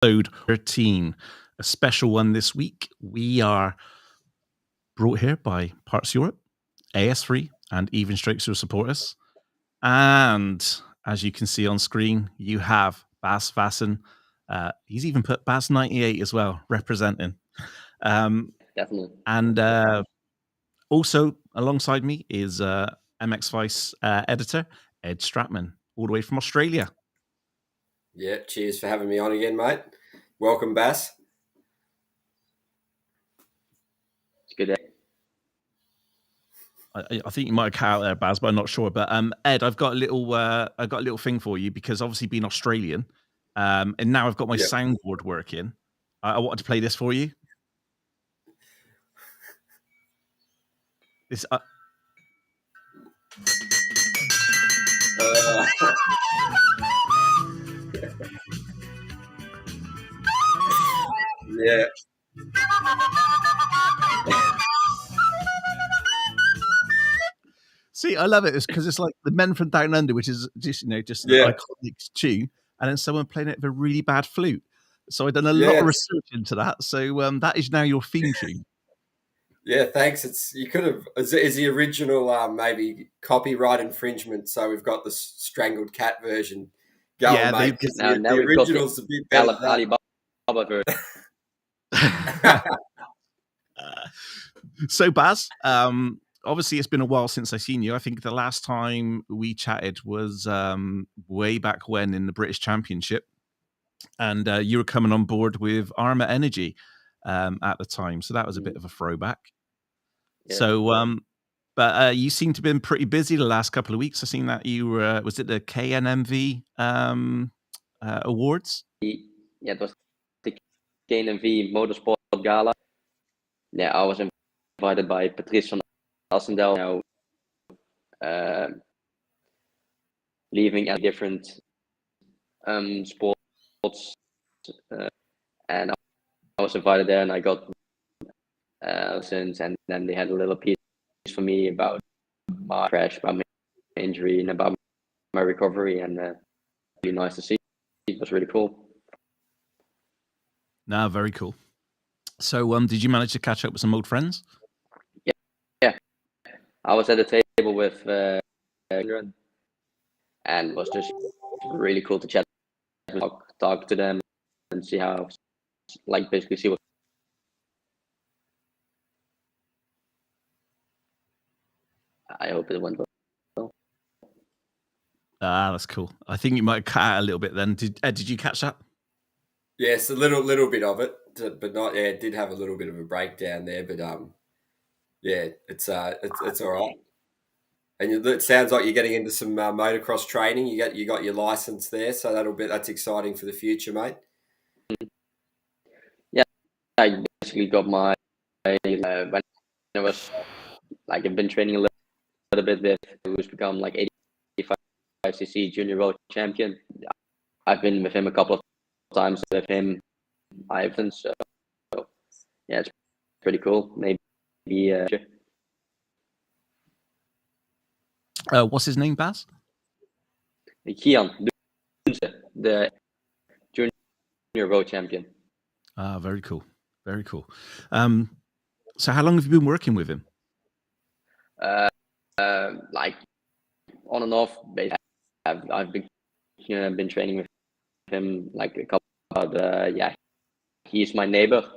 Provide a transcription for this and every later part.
episode 13, a special one this week. We are brought here by Parts Europe, AS3, and Even Strokes who support us. And as you can see on screen, you have Bas Vassen. He's even put Bas98 as well, representing. Definitely. And also alongside me is MX Vice editor, Ed Stratman, all the way from Australia. Yeah, cheers for having me on again, mate. Welcome, Bas. It's good. I think you might have cut out there, Baz, but I'm not sure. But Ed, I've got a little thing for you because obviously being Australian, and now I've got my soundboard working. I wanted to play this for you. This. Yeah. See, I love it. It's because it's like the Men from Down Under, which is just an iconic tune, and then someone playing it with a really bad flute. So I've done a lot of research into that. So that is now your theme tune. Yeah, thanks. Is the original maybe copyright infringement? So we've got the Strangled Cat version going, mate. Because the original's a bit better. Alibaba version. So Baz, obviously it's been a while since I've seen you. I think the last time we chatted was way back when in the British Championship, and you were coming on board with Arma Energy at the time, so that was a bit of a throwback. Yeah. So but you seem to have been pretty busy the last couple of weeks. I've seen that you were was it the KNMV awards? Yeah, it was the KNMV Motorsport Gala. Yeah, I was invited by Patrice van Assendel, now leaving at different sports, and I was invited there, and I got lessons, and then they had a little piece for me about my crash, about my injury, and about my recovery, and really nice to see. It was really cool. No, very cool. So, did you manage to catch up with some old friends? Yeah. I was at the table with and it was just really cool to chat, talk to them, and see how, basically see what. I hope it went well. That's cool. I think you might cut out a little bit then. Did you catch that? Yes, a little bit of it, but not. Yeah, it did have a little bit of a breakdown there, but yeah, it's all right. And it sounds like you're getting into some motocross training. You got your license there, so that's exciting for the future, mate. Yeah, I basically got my when I was I've been training a little bit with who's become 85cc junior world champion. I've been with him a couple of times with him, Ivan. So yeah, it's pretty cool. Maybe. What's his name, Baz? Kian, the junior world champion. Very cool. Very cool. So how long have you been working with him? On and off. I've been training with him a couple of he's my neighbor,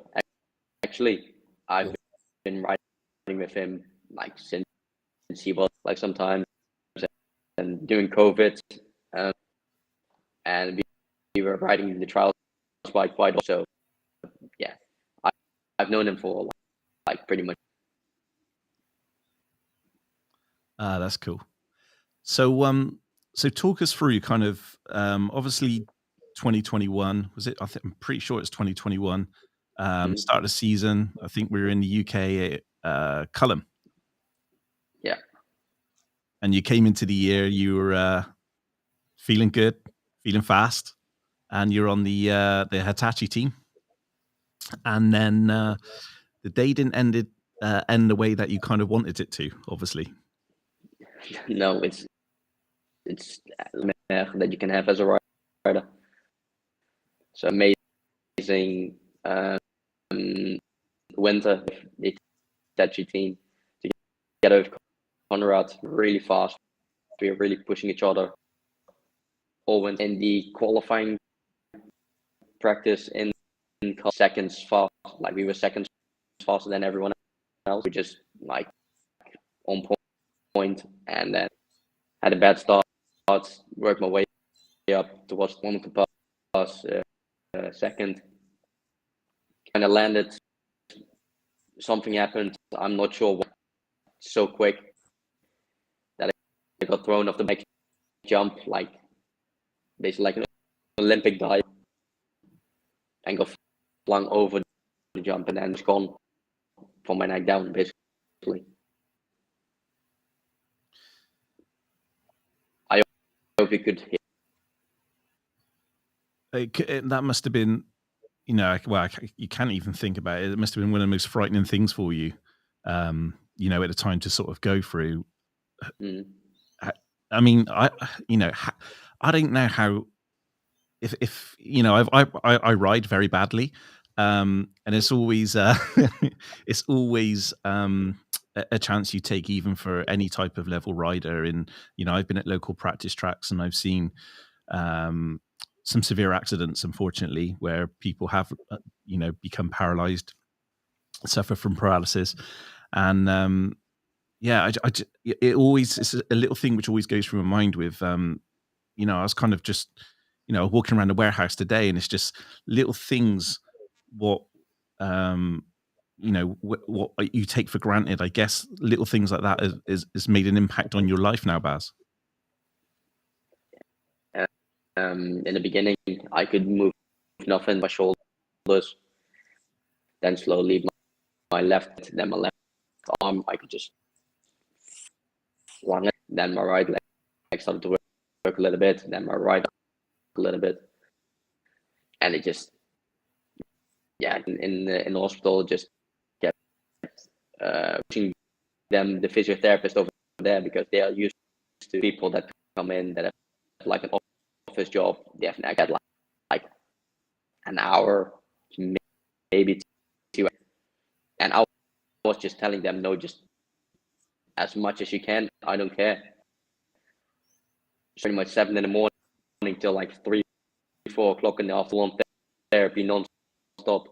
actually. I've been riding with him since he was sometimes, and during COVID, and we were riding the trials quite also. Yeah, I've known him for pretty much. That's cool. So so talk us through kind of obviously 2021 was it? I'm pretty sure it's 2021. Start of the season. I think we were in the UK at Culham. Yeah. And you came into the year, you were feeling good, feeling fast, and you're on the Hitachi team. And then the day didn't end the way that you kind of wanted it to, obviously. No, it's that you can have as a rider. So amazing amazing winter with that team together with Conrad, really fast. We were really pushing each other. All went in the qualifying practice in seconds fast. Like we were seconds faster than everyone else. We just like on point, and then had a bad start. Worked my way up towards one of the pass second. Kind of landed. Something happened. I'm not sure what. So quick that I got thrown off the back jump, like basically like an Olympic dive, and got flung over the jump, and then it's gone from my neck down, basically. I hope you could hear. That must have been, you know, well, you can't even think about it. It must have been one of the most frightening things for you, you know, at the time to sort of go through. I mean, I don't know how, if you know, I ride very badly, and it's always it's always a chance you take, even for any type of level rider. And you know, I've been at local practice tracks, and I've seen some severe accidents, unfortunately, where people have you know, become paralyzed, suffer from paralysis, and yeah, it always, it's a little thing which always goes through my mind with, you know, I was kind of just, you know, walking around the warehouse today, and it's just little things what, you know, what you take for granted. I guess little things like that is made an impact on your life now, Baz. In the beginning, I could move nothing, my shoulders, then slowly my left, then my left arm, I could just flung it, then my right leg started to work a little bit, then my right a little bit, and it just, yeah, in the hospital, just kept pushing them, the physiotherapist over there, because they are used to people that come in that have like an office job. They have now got like an hour, maybe 2 hours, and I was just telling them, no, just as much as you can. I don't care. Pretty much 7 in the morning till like 3, 4 o'clock in the afternoon, therapy non-stop.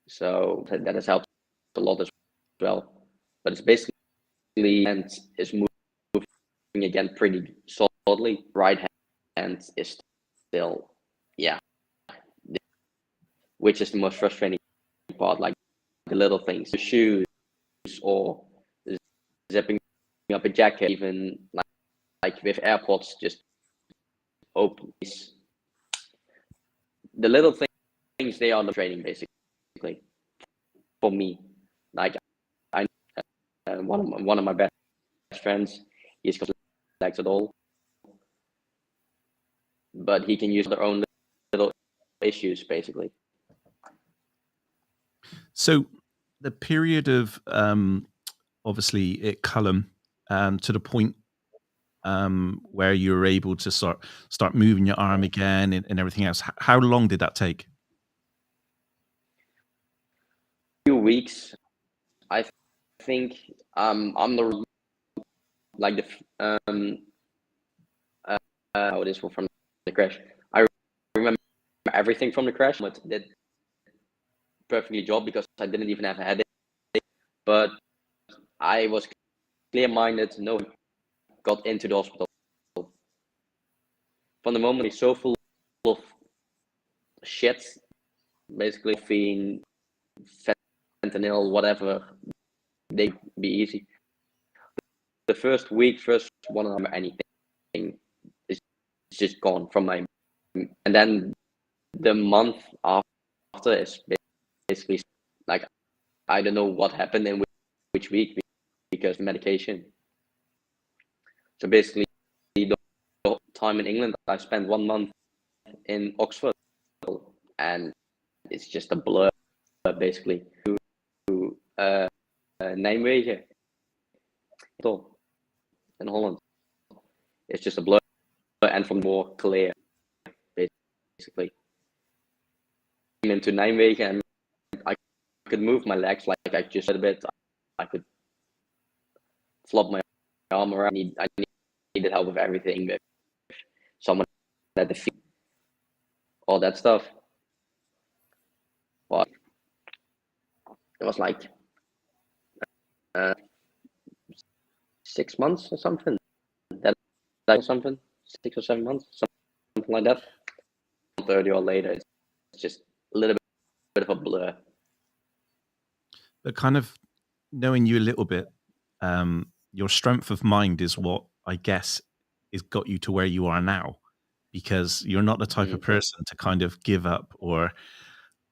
So that has helped a lot as well. But it's basically, and is moving again pretty solidly. Right hand is still, yeah, which is the most frustrating part, like the little things, the shoes, or zipping up a jacket, even like with AirPods, just open. The little things, they are the training, basically, for me. Like I one of my best friends, he's got legs at all, but he can use their own little issues, basically. So the period of obviously at Culham, to the point where you were able to start moving your arm again and everything else, how long did that take? Few weeks, I think. I'm the like the how it is from the crash. I remember everything from the crash, but did perfectly job because I didn't even have a headache. But I was clear-minded. No, got into the hospital. From the moment, it's so full of shit, basically feeding fentanyl, whatever, they be easy. The first week, first 1 hour, anything is just gone from my, and then the month after is basically like, I don't know what happened in which week, because the medication. So basically, the time in England, I spent 1 month in Oxford, and it's just a blur, basically, to Nijmegen in Holland. It's just a blur, and from more clear, basically. into Nijmegen, and I could move my legs like I just said a bit. I could flop my arm around. I needed help with everything, with someone at the feet, all that stuff. But it was like 6 months or something. That or something, 6 or 7 months, something like that. 30 or later, it's just a little bit of a blur. But kind of knowing you a little bit, your strength of mind is what I guess has got you to where you are now, because you're not the type of person to kind of give up or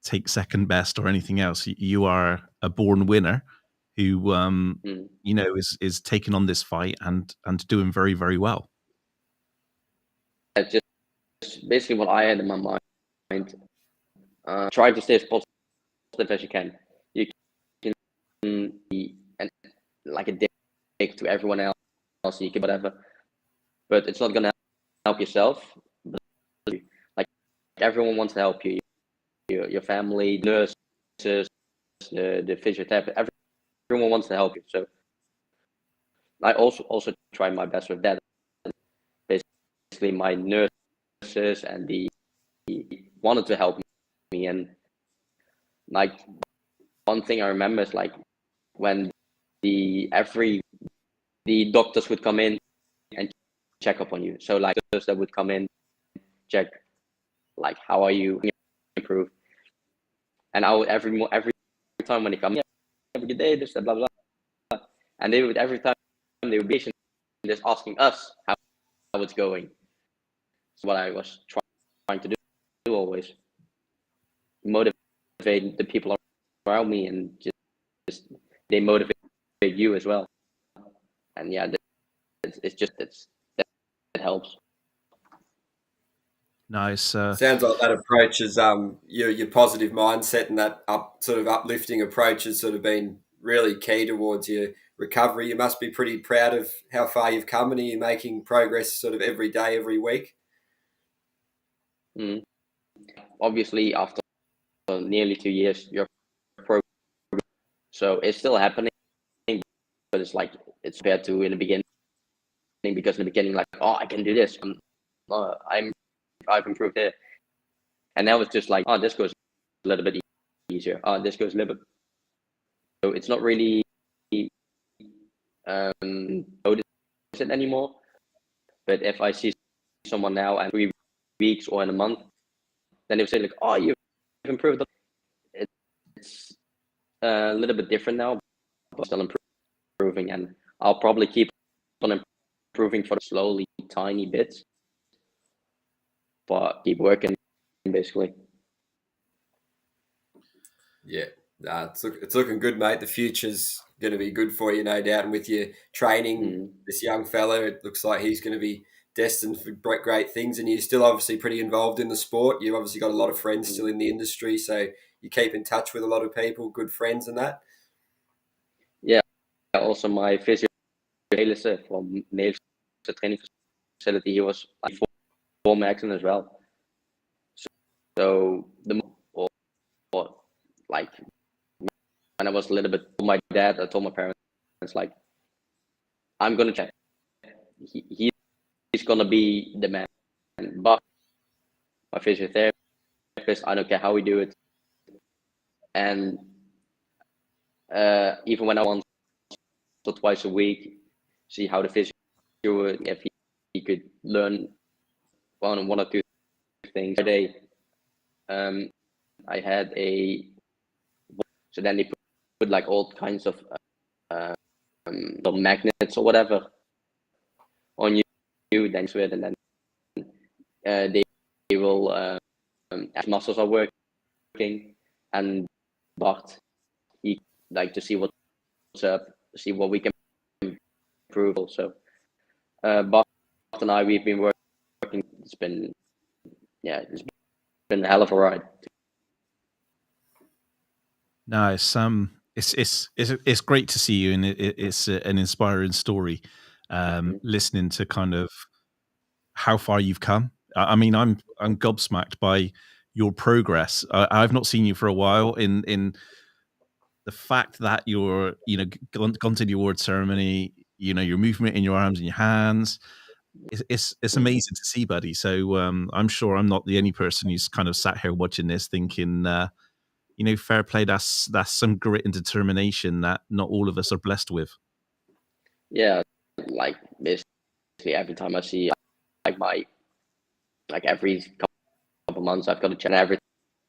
take second best or anything else. You are a born winner who, you know, is taking on this fight and doing very, very well. It's just basically what I had in my mind. Try to stay as positive as you can. You can be like a dick to everyone else, you can whatever, but it's not gonna help yourself. Like everyone wants to help you, your family, nurses, the physiotherapist, everyone wants to help you. So I also try my best with that. Basically, my nurses and the wanted to help me, and like one thing I remember is like when the doctors would come in and check up on you. So like those that would come in, check like how are you, improve. And I would every time when they come, yeah, have a good day, this, blah, blah, blah. And they would every time they would be just asking us how it's going. That's what I was trying to do always. Motivate the people around me, and just they motivate you as well. And yeah, that helps. Nice. Sounds like that approach is your positive mindset, and that uplifting approach has sort of been really key towards your recovery. You must be pretty proud of how far you've come, and are you making progress sort of every day, every week? Obviously, after nearly 2 years, you're pro, so it's still happening, but it's like it's compared to in the beginning, because in the beginning, like, oh, I can do this, I've improved here, and now it's just like, oh, this goes a little bit easier. Oh, this goes a little bit. So it's not really notice it anymore. But if I see someone now and 3 weeks or in a month, then they say like, oh, you've improved. It's a little bit different now, but still improving, and I'll probably keep on improving for slowly, tiny bits, but keep working basically. Yeah, it's looking good, mate. The future's going to be good for you, no doubt. And with your training, this young fella, it looks like he's going to be destined for great things. And you're still obviously pretty involved in the sport. You've obviously got a lot of friends still in the industry, so you keep in touch with a lot of people, good friends and that. Yeah, also my physio from Nederlandse training facility, he was like former accident as well. So like when I was a little bit, my dad, I told my parents like, I'm gonna check. He's gonna be the man, but my physiotherapist, I don't care how we do it. And even when I once or twice a week, see how the physio, if he could learn one or two things a day. I had so then they put like all kinds of the magnets or whatever on you, then sweat, and then they will as muscles are working, and Bart, he like to see what's up, see what we can improve also. Bart and I, we've been working. It's been a hell of a ride. Nice. It's great to see you, and it's an inspiring story. Listening to kind of how far you've come. I mean, I'm gobsmacked by your progress. I've not seen you for a while. In the fact that you're, gone to the award ceremony, your movement in your arms and your hands, it's amazing to see, buddy. So I'm sure I'm not the only person who's kind of sat here watching this thinking, fair play. That's some grit and determination that not all of us are blessed with. Yeah, like basically every time I see every couple months I've got to check. Every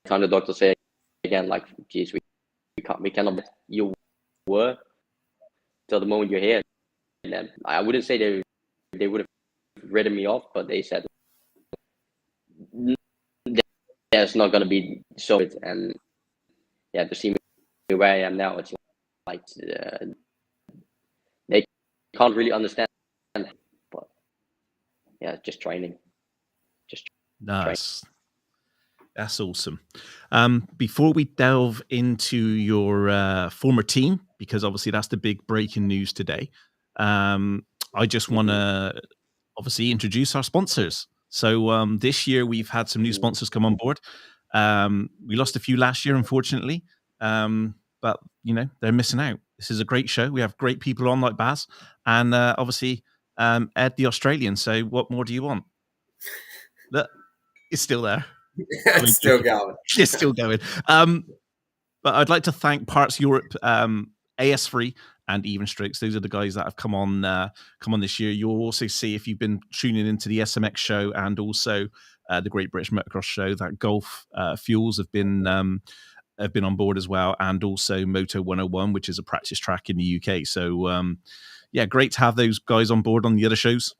time the doctor say again, like, geez, we cannot. You were till the moment you're here. And then I wouldn't say they would have written me off, but they said there's not going to be so. And yeah, to see me where I am now, it's like they can't really understand. But yeah, just training. Nice. That's awesome. Before we delve into your former team, because obviously that's the big breaking news today, I just want to obviously introduce our sponsors. So this year we've had some new sponsors come on board. We lost a few last year, unfortunately, but they're missing out. This is a great show. We have great people on like Baz, and obviously Ed the Australian. So what more do you want? Look, it's still there. It's still going. It's still going. But I'd like to thank Parts Europe, AS3, and Even Strokes. Those are the guys that have come on this year. You'll also see, if you've been tuning into the SMX show and also the Great British Motocross show, that Gulf Fuels have been on board as well, and also Moto 101, which is a practice track in the UK. So great to have those guys on board on the other shows.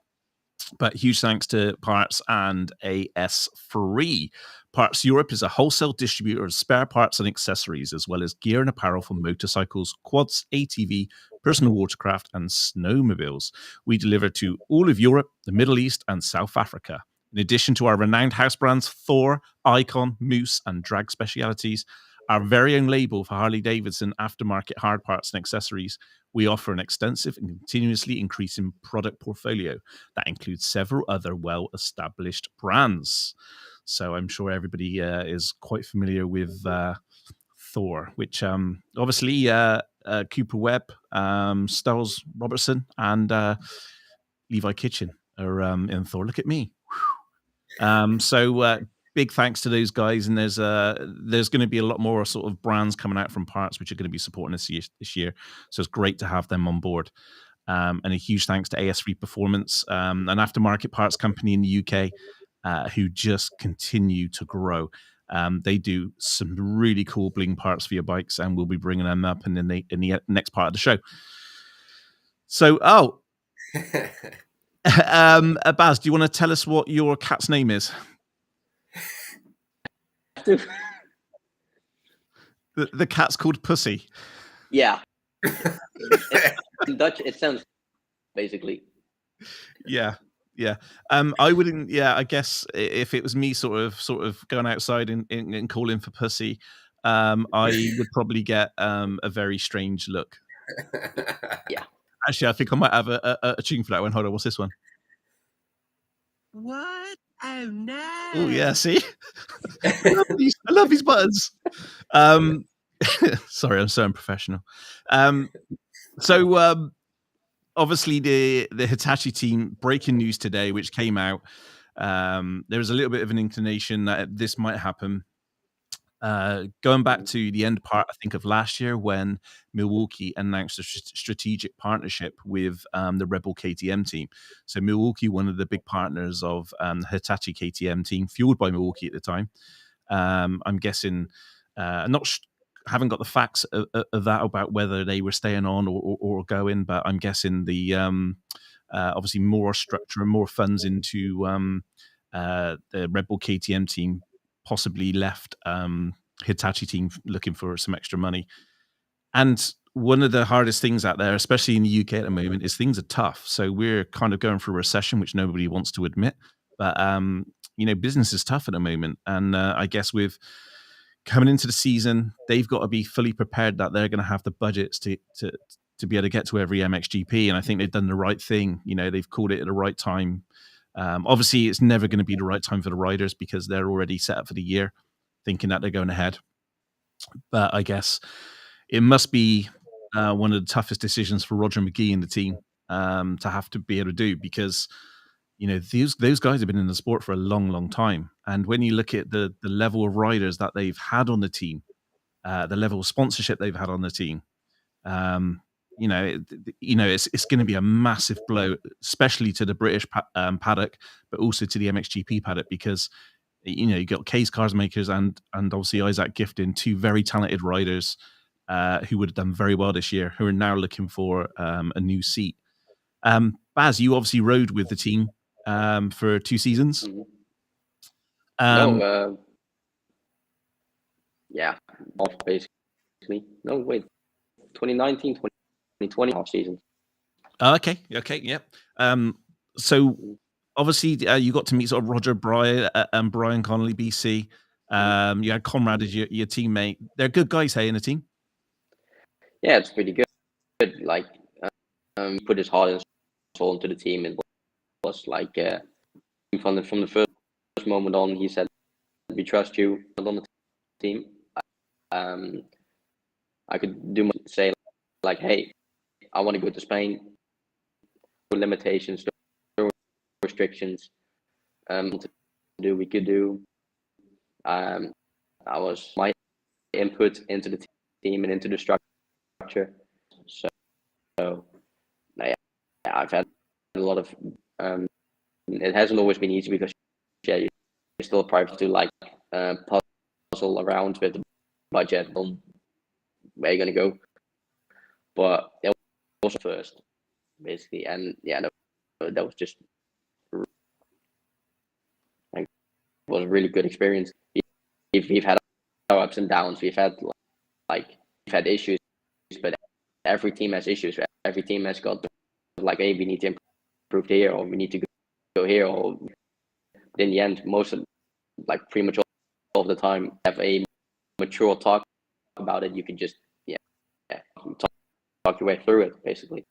But huge thanks to Parts and AS3. Parts Europe is a wholesale distributor of spare parts and accessories, as well as gear and apparel for motorcycles, quads, ATV, personal watercraft, and snowmobiles. We deliver to all of Europe, the Middle East, and South Africa. In addition to our renowned house brands, Thor, Icon, Moose, and Drag Specialities, our very own label for Harley-Davidson aftermarket hard parts and accessories, we offer an extensive and continuously increasing product portfolio that includes several other well-established brands. So I'm sure everybody is quite familiar with Thor, which obviously Cooper Webb, Styles Robertson, and Levi Kitchen are in Thor. Look at me. Big thanks to those guys, and there's going to be a lot more sort of brands coming out from Parts which are going to be supporting us this year. So it's great to have them on board. And a huge thanks to AS3 Performance, an aftermarket parts company in the UK, who just continue to grow. They do some really cool bling parts for your bikes, and we'll be bringing them up in the next part of the show. So, Baz, do you want to tell us what your cat's name is? The cat's called Pussy. Yeah. In Dutch, it sounds basically. Yeah. I wouldn't. Yeah, I guess if it was me, sort of going outside and calling for Pussy, I would probably get a very strange look. Yeah. Actually, I think I might have a tune for that one. Hold on, what's this one? What? Oh no! Oh yeah, see, I love these buttons. Sorry, I'm so unprofessional. Obviously the Hitachi team, breaking news today, which came out. There was a little bit of an inclination that this might happen. Going back to the end part, I think, of last year, when Milwaukee announced a strategic partnership with the Rebel KTM team. So Milwaukee, one of the big partners of the Hitachi KTM team, fueled by Milwaukee at the time. I'm guessing, haven't got the facts of that about whether they were staying on or going, but I'm guessing the obviously more structure and more funds into the Rebel KTM team possibly left Hitachi team looking for some extra money. And one of the hardest things out there, especially in the UK at the moment, is things are tough. So we're kind of going through a recession, which nobody wants to admit. But, business is tough at the moment. And I guess with coming into the season, they've got to be fully prepared that they're going to have the budgets to be able to get to every MXGP. And I think they've done the right thing. They've called it at the right time. Obviously, it's never going to be the right time for the riders because they're already set up for the year. thinking that they're going ahead. But I guess it must be one of the toughest decisions for Roger McGee and the team to have to be able to do, because those guys have been in the sport for a long, long time. And when you look at the level of riders that they've had on the team, the level of sponsorship they've had on the team, it's going to be a massive blow, especially to the British paddock, but also to the MXGP paddock, because you got Case Cars Makers and obviously Isaac Gifton, two very talented riders who would have done very well this year, who are now looking for a new seat. Baz, you obviously rode with the team for 2 seasons. Yeah, basically. No, wait, 2019, 2020 half season. Okay, yep. So obviously you got to meet sort of Roger Bryan and Brian Connolly, BC. You had Conrad as your teammate. They're good guys, hey, in the team? Yeah, it's pretty good. Like, he put his heart and soul into the team. It was like from the first moment on, he said, "We trust you on the team." I could say like, "Hey, I want to go to Spain. No limitations, no restrictions. To do, we could do." I was my input into the team and into the structure. So yeah, I've had a lot of. It hasn't always been easy, because you're still private to like puzzle around with the budget on where you're gonna go. But that was first, basically, and yeah, that was just like, was a really good experience. We've had our ups and downs. We've had issues, but every team has issues. Every team has got like, hey, we need to improve here, or we need to go here, or in the end, pretty much all of the time, have a mature talk about it. You can just talk your way through it, basically.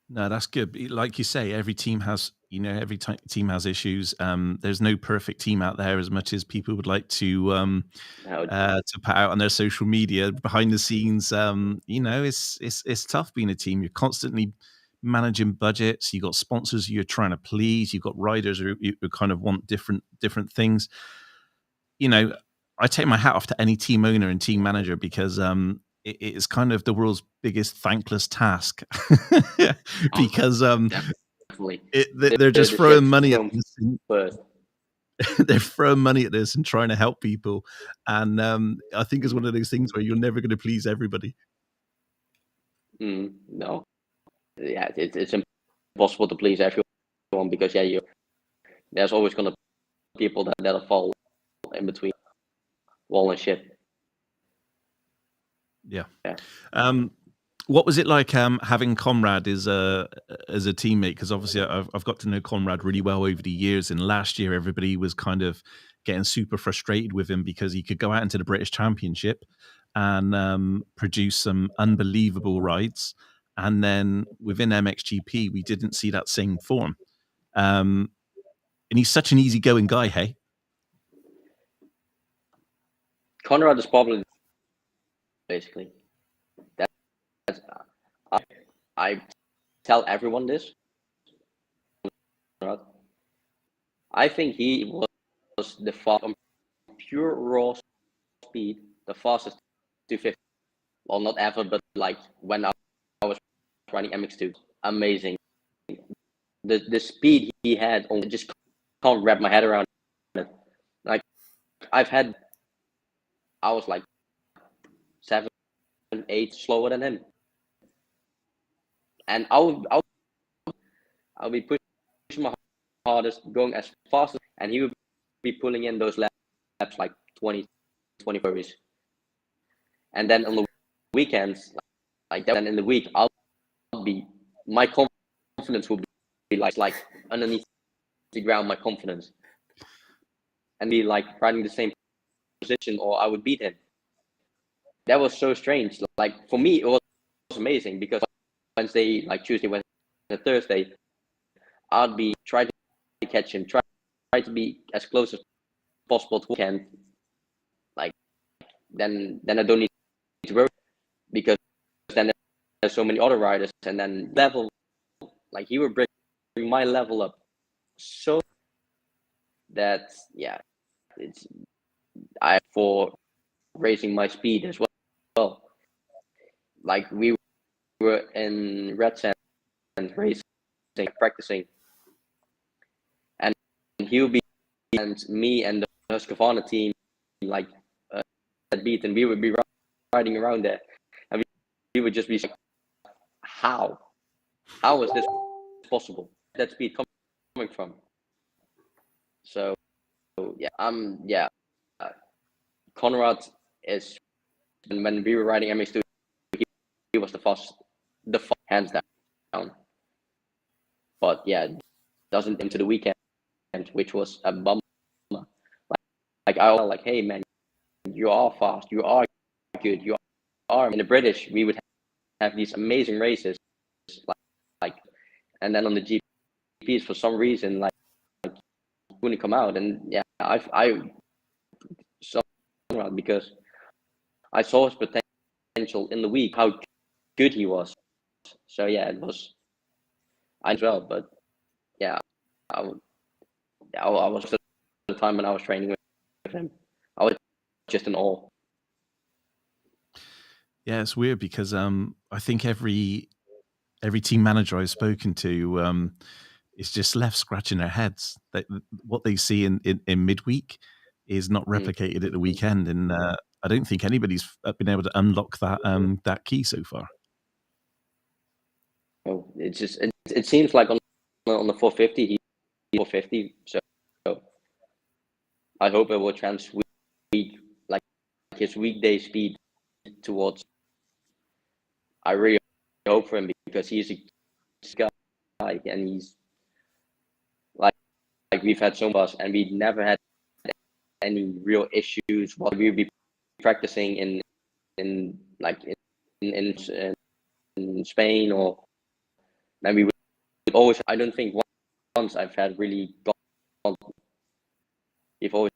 No, that's good. Like you say, every team has team has issues. There's no perfect team out there, as much as people would like to put out on their social media. Behind the scenes, it's tough being a team. You're constantly managing budgets. You got sponsors you're trying to please. You've got riders who kind of want different things. I take my hat off to any team owner and team manager, because it is kind of the world's biggest thankless task, because they're just throwing money at this. They're throwing money at this and trying to help people, and I think it's one of those things where you're never going to please everybody. No, yeah, it's impossible to please everyone, because there's always going to be people that'll fall in between wall and ship. Yeah. What was it like having Conrad as a teammate? Because obviously I've got to know Conrad really well over the years, and last year everybody was kind of getting super frustrated with him because he could go out into the British Championship and produce some unbelievable rides, and then within MXGP we didn't see that same form. And he's such an easygoing guy, hey? Conrad is probably, basically, I tell everyone this. I think he was the pure raw speed, the fastest 250. Well, not ever, but like when I was riding MX2, amazing. The speed he had, I just can't wrap my head around it. Like, I was like 7, 8 slower than him, and I'll be pushing my hardest, going as fast as, and he would be pulling in those laps like 20 30s. And then on the weekends, like that, and in the week, my confidence will be like underneath the ground, my confidence, and be like riding the same position, or I would beat him. That was so strange. Like, for me, it was amazing, because Wednesday, like Tuesday, Wednesday, Thursday, I'd be trying to catch him, try to be as close as possible to weekend, like then I don't need to worry, because then there's so many other riders, and then level, like he would bring my level up so that it's I for raising my speed as well. Like we were in Red Sand racing, practicing, and he would be, and me and the Husqvarna team, like that beat, and we would be riding around there, and we would just be like, how is this possible? That speed coming from? So Conrad is, when we were riding MX2, he was the fastest, hands down. But yeah, doesn't into the weekend, which was a bummer. Like I was like, hey man, you are fast, you are good, you are. In the British, we would have these amazing races, like, and then on the GPs, for some reason, like wouldn't come out. And yeah, I saw Conrad because I saw his potential in the week, how good he was. So yeah, it was I as well. But yeah, I was at the time when I was training with him, I was just in awe. Yeah, it's weird because I think every team manager I've spoken to is just left scratching their heads. That what they see in midweek is not replicated at the weekend, and I don't think anybody's been able to unlock that that key so far. Oh, it's just it seems like on the 450 he's 450. So I hope it will transfer like his weekday speed towards. I really hope for him because he's a guy, and he's like we've had so much, and we never had any real issues while we would be practicing in Spain, or then we would always. I don't think once I've had really gone. You've always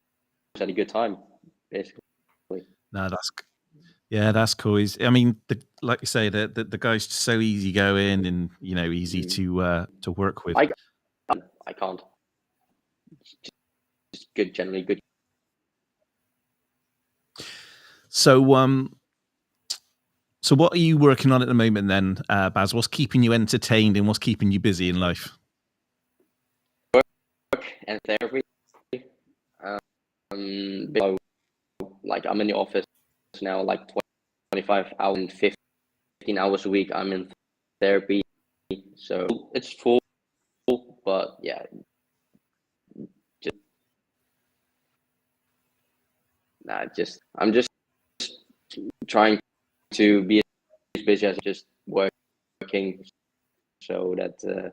had a good time, basically. No, that's cool. I mean, like you say, the guy's so easy going and easy to work with. I can't. Just good, generally good. So what are you working on at the moment then, Baz? What's keeping you entertained and what's keeping you busy in life? Work and therapy. Like I'm in the office now, like 25 hours and 15 hours a week. I'm in therapy, so it's full, but yeah, I'm just trying to be as busy as just working, so that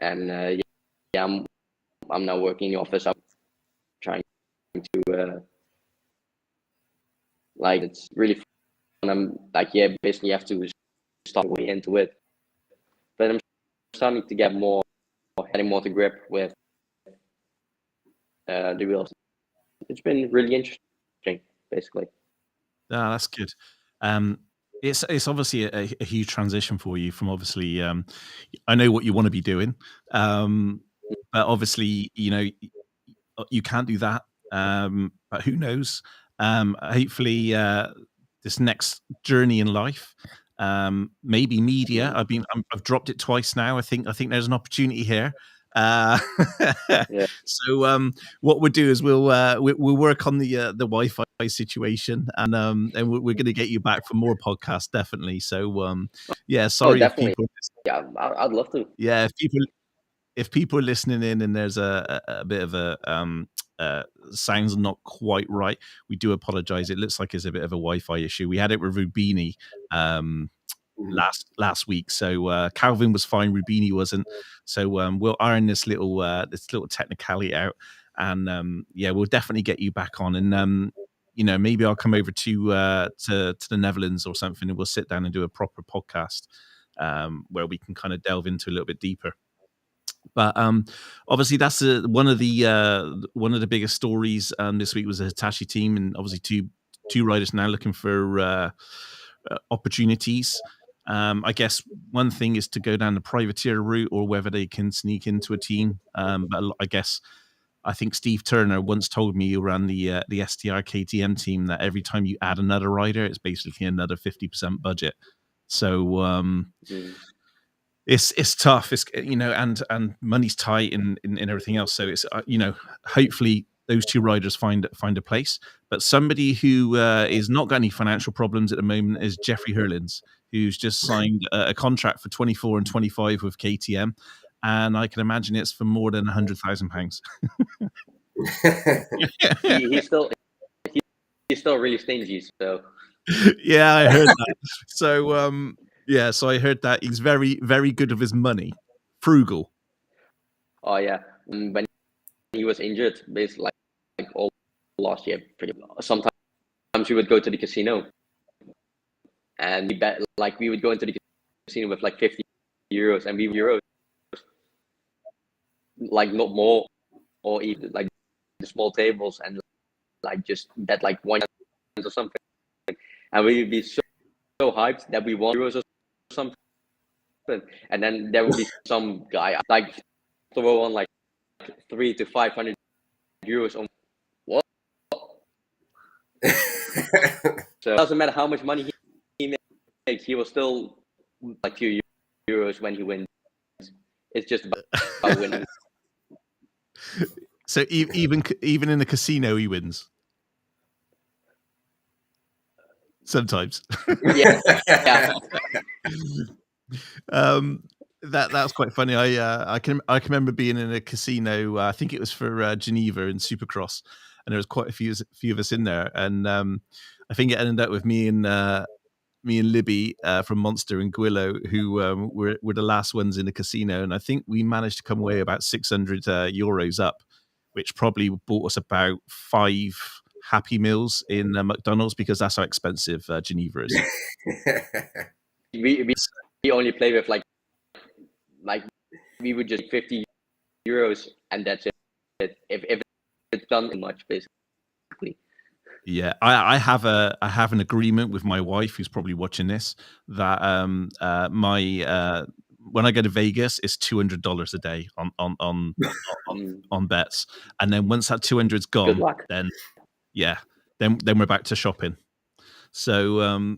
I'm now working in the office. I'm trying to like, it's really fun. I'm like, basically you have to start way into it, but I'm starting to get getting more to grip with the wheels. It's been really interesting, basically. Ah, that's good. It's obviously a huge transition for you from obviously. I know what you want to be doing, but obviously you can't do that. But who knows? Hopefully, this next journey in life, maybe media. I've dropped it twice now. I think there's an opportunity here. So what we'll do is we'll work on the Wi-Fi situation, and we're going to get you back for more podcasts, definitely. So sorry if people. Yeah, I'd love to. Yeah, if people are listening in and there's a bit of a sounds not quite right, we do apologize. It looks like it's a bit of a Wi-Fi issue. We had it with Rubini last week, so Calvin was fine, Rubini wasn't. So we'll iron this little technicality out, and we'll definitely get you back on. And maybe I'll come over to the Netherlands or something, and we'll sit down and do a proper podcast where we can kind of delve into a little bit deeper. But obviously, that's one of the biggest stories this week was the Hitachi team, and obviously two riders now looking for opportunities. I guess one thing is to go down the privateer route, or whether they can sneak into a team. But I think Steve Turner once told me around the STR KTM team that every time you add another rider, it's basically another 50% budget. So it's tough. It's and money's tight and everything else. So it's hopefully those two riders find a place. But somebody who is not got any financial problems at the moment is Jeffrey Hurlins, who's just signed a contract for 24 and 25 with KTM, and I can imagine it's for more than £100,000. he's still really stingy. So yeah, I heard that. So so I heard that he's very, very good with his money, frugal. Oh yeah, when he was injured, basically like all last year, pretty much. Sometimes we would go to the casino, and we would go into the casino with like €50, and we euros, like not more, or even like the small tables, and like just bet like $1 or something, and we would be so hyped that we won euros or something, and then there would be some guy like throw on like 300 to 500 euros on what? So it doesn't matter how much money he makes, he will still like €2 when he wins. It's just about winning. So even in the casino, he wins. Sometimes. Yeah. That's quite funny. I can remember being in a casino. I think it was for Geneva in Supercross, and there was quite a few of us in there. And I think it ended up with me and Libby from Monster and Guillo, who were the last ones in the casino. And I think we managed to come away about €600 up, which probably bought us about 5 Happy Meals in McDonald's, because that's how expensive Geneva is. we only play with like we would just €50, and that's it. If it's done much, basically. Yeah, I have an agreement with my wife, who's probably watching this, that when I go to Vegas, it's $200 a day on bets, and then once that 200's gone, then we're back to shopping. So, oh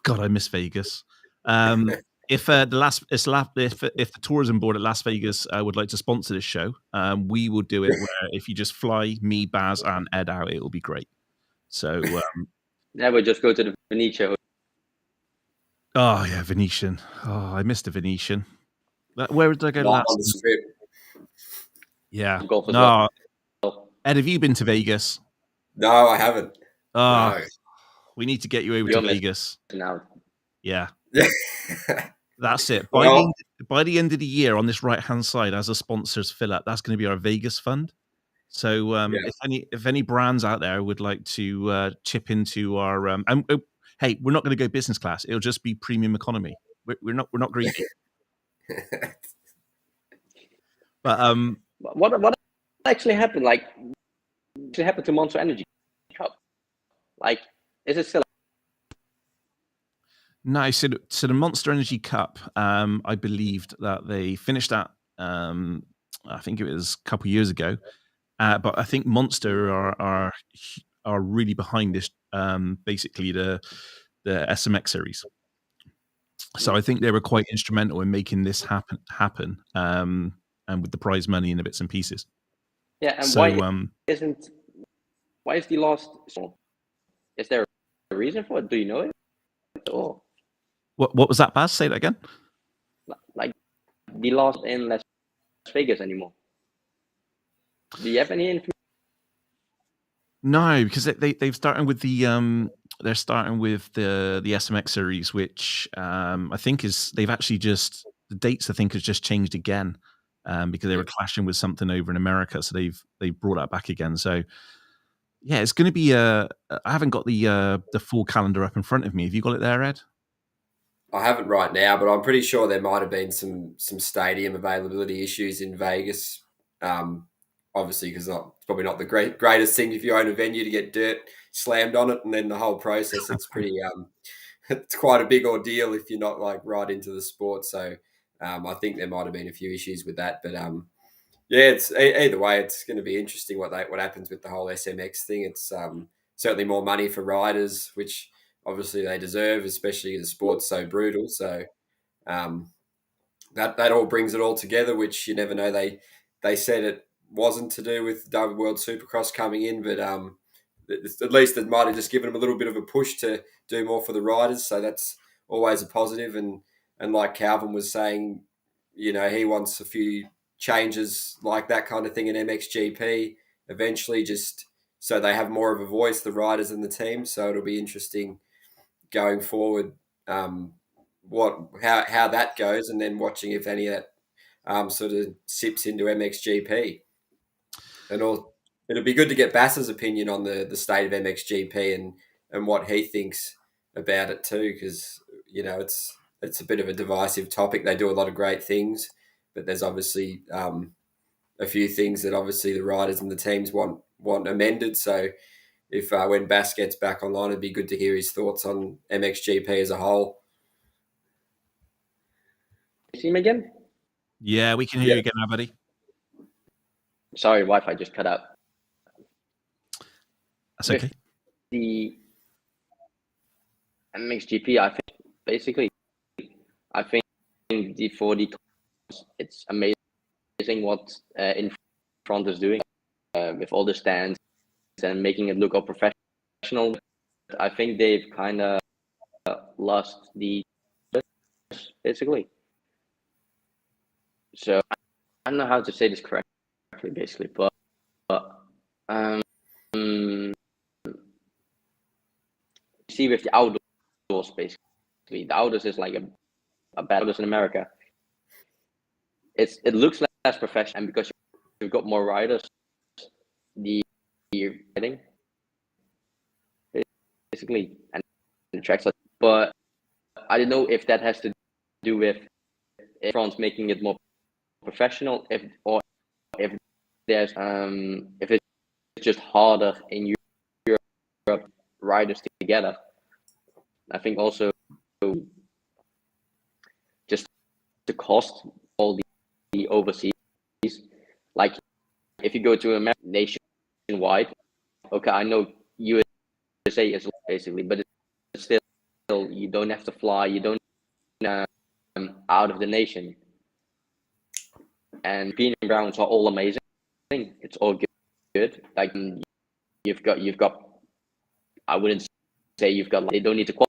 God, I miss Vegas. If the tourism board at Las Vegas would like to sponsor this show, we will do it. Where if you just fly me, Baz, and Ed out, it will be great. So we'll just go to the Venetian. Oh yeah, Venetian. Oh, I missed the Venetian. Where did I go last? On the Strip. Yeah. No. Ed, have you been to Vegas? No, I haven't. No. We need to get you over to Vegas. Now. Yeah. That's it. By the end of the year, on this right-hand side, as the sponsors fill up, that's going to be our Vegas fund. So if any brands out there would like to chip into our hey, we're not going to go business class. It'll just be premium economy. We're not greedy. But what actually happened? Like, what happened to Monster Energy Cup? Like, is it still? No, so the Monster Energy Cup, I believed that they finished that. I think it was a couple of years ago, but I think Monster are really behind this. Basically, the SMX series. So I think they were quite instrumental in making this happen, and with the prize money and the bits and pieces. Yeah, and so, why is the last? Is there a reason for it? Do you know it? Or what was that, Baz? Say that again. Like the last in Las Vegas anymore. Do you have any information? No, because they've started with they're starting with the SMX series, which I think they've actually just the dates I think has just changed again, because they were clashing with something over in America, so they've brought that back again. So yeah, it's going to be I haven't got the full calendar up in front of me. Have you got it there, Ed? I haven't right now, but I'm pretty sure there might have been some stadium availability issues in Vegas. Obviously, because it's probably not the greatest thing if you own a venue to get dirt slammed on it, and then the whole process. It's pretty it's quite a big ordeal if you're not like right into the sport. So I think there might have been a few issues with that, but yeah, it's either way. It's going to be interesting what happens with the whole SMX thing. It's certainly more money for riders, which obviously they deserve, especially the sport's so brutal. So um, that all brings it all together, which you never know. They said it wasn't to do with the World Supercross coming in, but at least it might have just given them a little bit of a push to do more for the riders. So that's always a positive. And like Calvin was saying, he wants a few changes like that kind of thing in MXGP eventually, just so they have more of a voice, the riders and the team. So it'll be interesting going forward, how that goes, and then watching if any of that sort of sips into MXGP. And it'll be good to get Bass's opinion on the state of MXGP and what he thinks about it too, because it's a bit of a divisive topic. They do a lot of great things, but there's obviously a few things that obviously the riders and the teams want amended. So if when Bass gets back online, it'd be good to hear his thoughts on MXGP as a whole. See him again? Yeah, we can hear you again now, buddy. Sorry, Wi-Fi just cut out. That's okay. The MXGP, I think for the it's amazing what in front is doing with all the stands and making it look all professional. I think they've kind of lost the basically. So I don't know how to say this correctly, basically, but see with the outdoors, basically, the outdoors is like a battle in America. It looks less professional, and because you've got more riders, the riding basically and the tracks. But I don't know if that has to do with France making it more professional, if there's if it's just harder in Europe riders together. I think also just the cost, all the overseas, like if you go to America nationwide, okay, I know USA is basically, but it's still you don't have to fly, you don't out of the nation. And European rounds are all amazing. It's all good. Like you've got. I wouldn't say you've got. They don't need to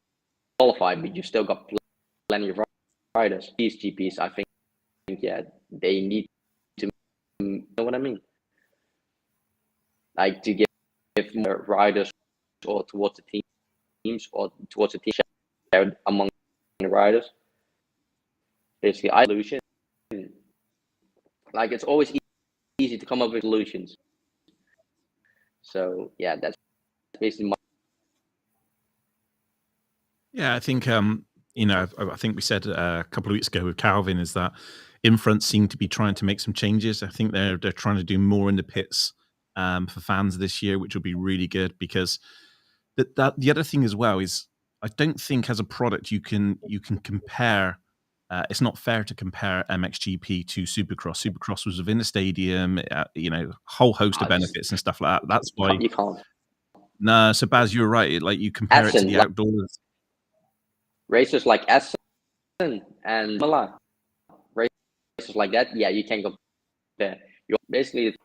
qualify, but you've still got plenty of riders. These GPs, I think, yeah, they need to. You know what I mean? Like to give more riders, or towards the teams, or towards the team shared among the riders. Basically, solution. Like it's always easy to come up with solutions. So yeah, that's basically my. Yeah, I think I think we said a couple of weeks ago with Calvin is that Infront seem to be trying to make some changes. I think they're trying to do more in the pits for fans this year, which will be really good because that the other thing as well is I don't think as a product you can compare. It's not fair to compare MXGP to Supercross. Supercross was within the stadium, whole host of benefits and stuff like that. That's why you can't. No, so Baz, you're right. Like you compare it to the outdoors. Races like Essen and Milan, races like that, yeah, you can go there. You're basically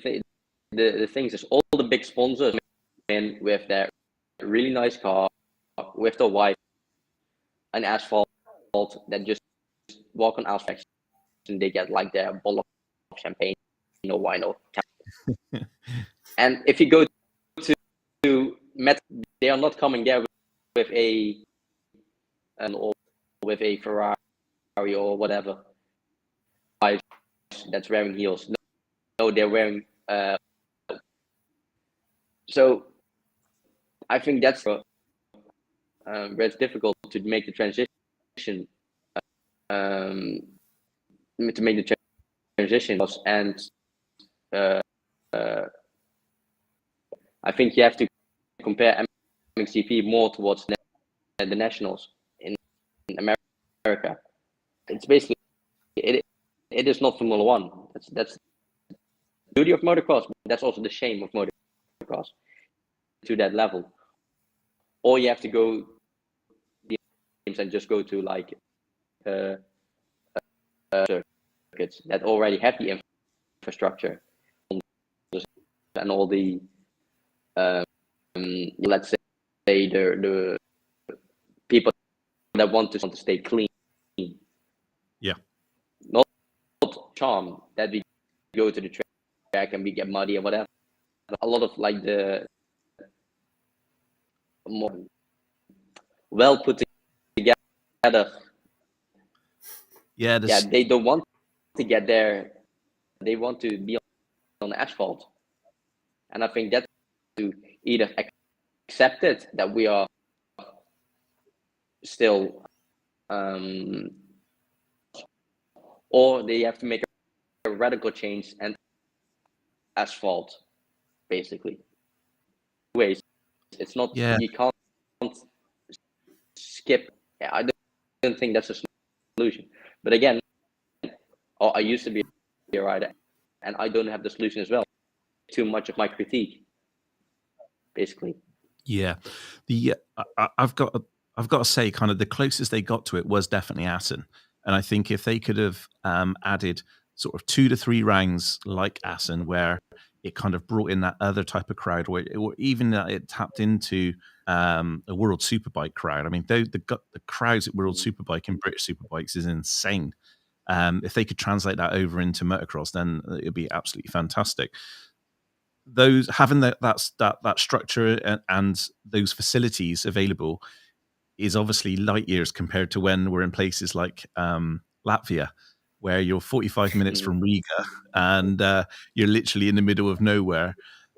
the things is all the big sponsors in with their really nice car, with the white and asphalt that just walk on asphalt and they get like their bottle of champagne, wine or and if you go to Met, they are not coming there with a or with a Ferrari or whatever that's wearing heels. No, they're wearing. So I think that's where it's difficult to make the transition to make the transition, and I think you have to compare MXGP more towards the nationals in America. It's basically it is not Formula One. That's the beauty of motocross. But that's also the shame of motocross to that level. Or you have to go and just go to like circuits that already have the infrastructure and all the let's say the people that want to stay clean. Yeah. Not charm that we go to the track and we get muddy or whatever. A lot of like the more well put together. Yeah. They don't want to get there. They want to be on asphalt. And I think that's to either accept it that we are still or they have to make a radical change and asphalt, basically. Ways, it's not. Yeah. You can't skip. I don't think that's a solution. But again, I used to be a rider, and I don't have the solution as well. Too much of my critique, basically. Yeah, I've got to say, kind of the closest they got to it was definitely Assen, and I think if they could have added sort of 2 to 3 rounds like Assen, where it kind of brought in that other type of crowd, or even that it tapped into a World Superbike crowd. I mean, the crowds at World Superbike and British Superbikes is insane. If they could translate that over into motocross, then it'd be absolutely fantastic. Those having that structure and those facilities available is obviously light years compared to when we're in places like Latvia, where you're 45 minutes from Riga and you're literally in the middle of nowhere,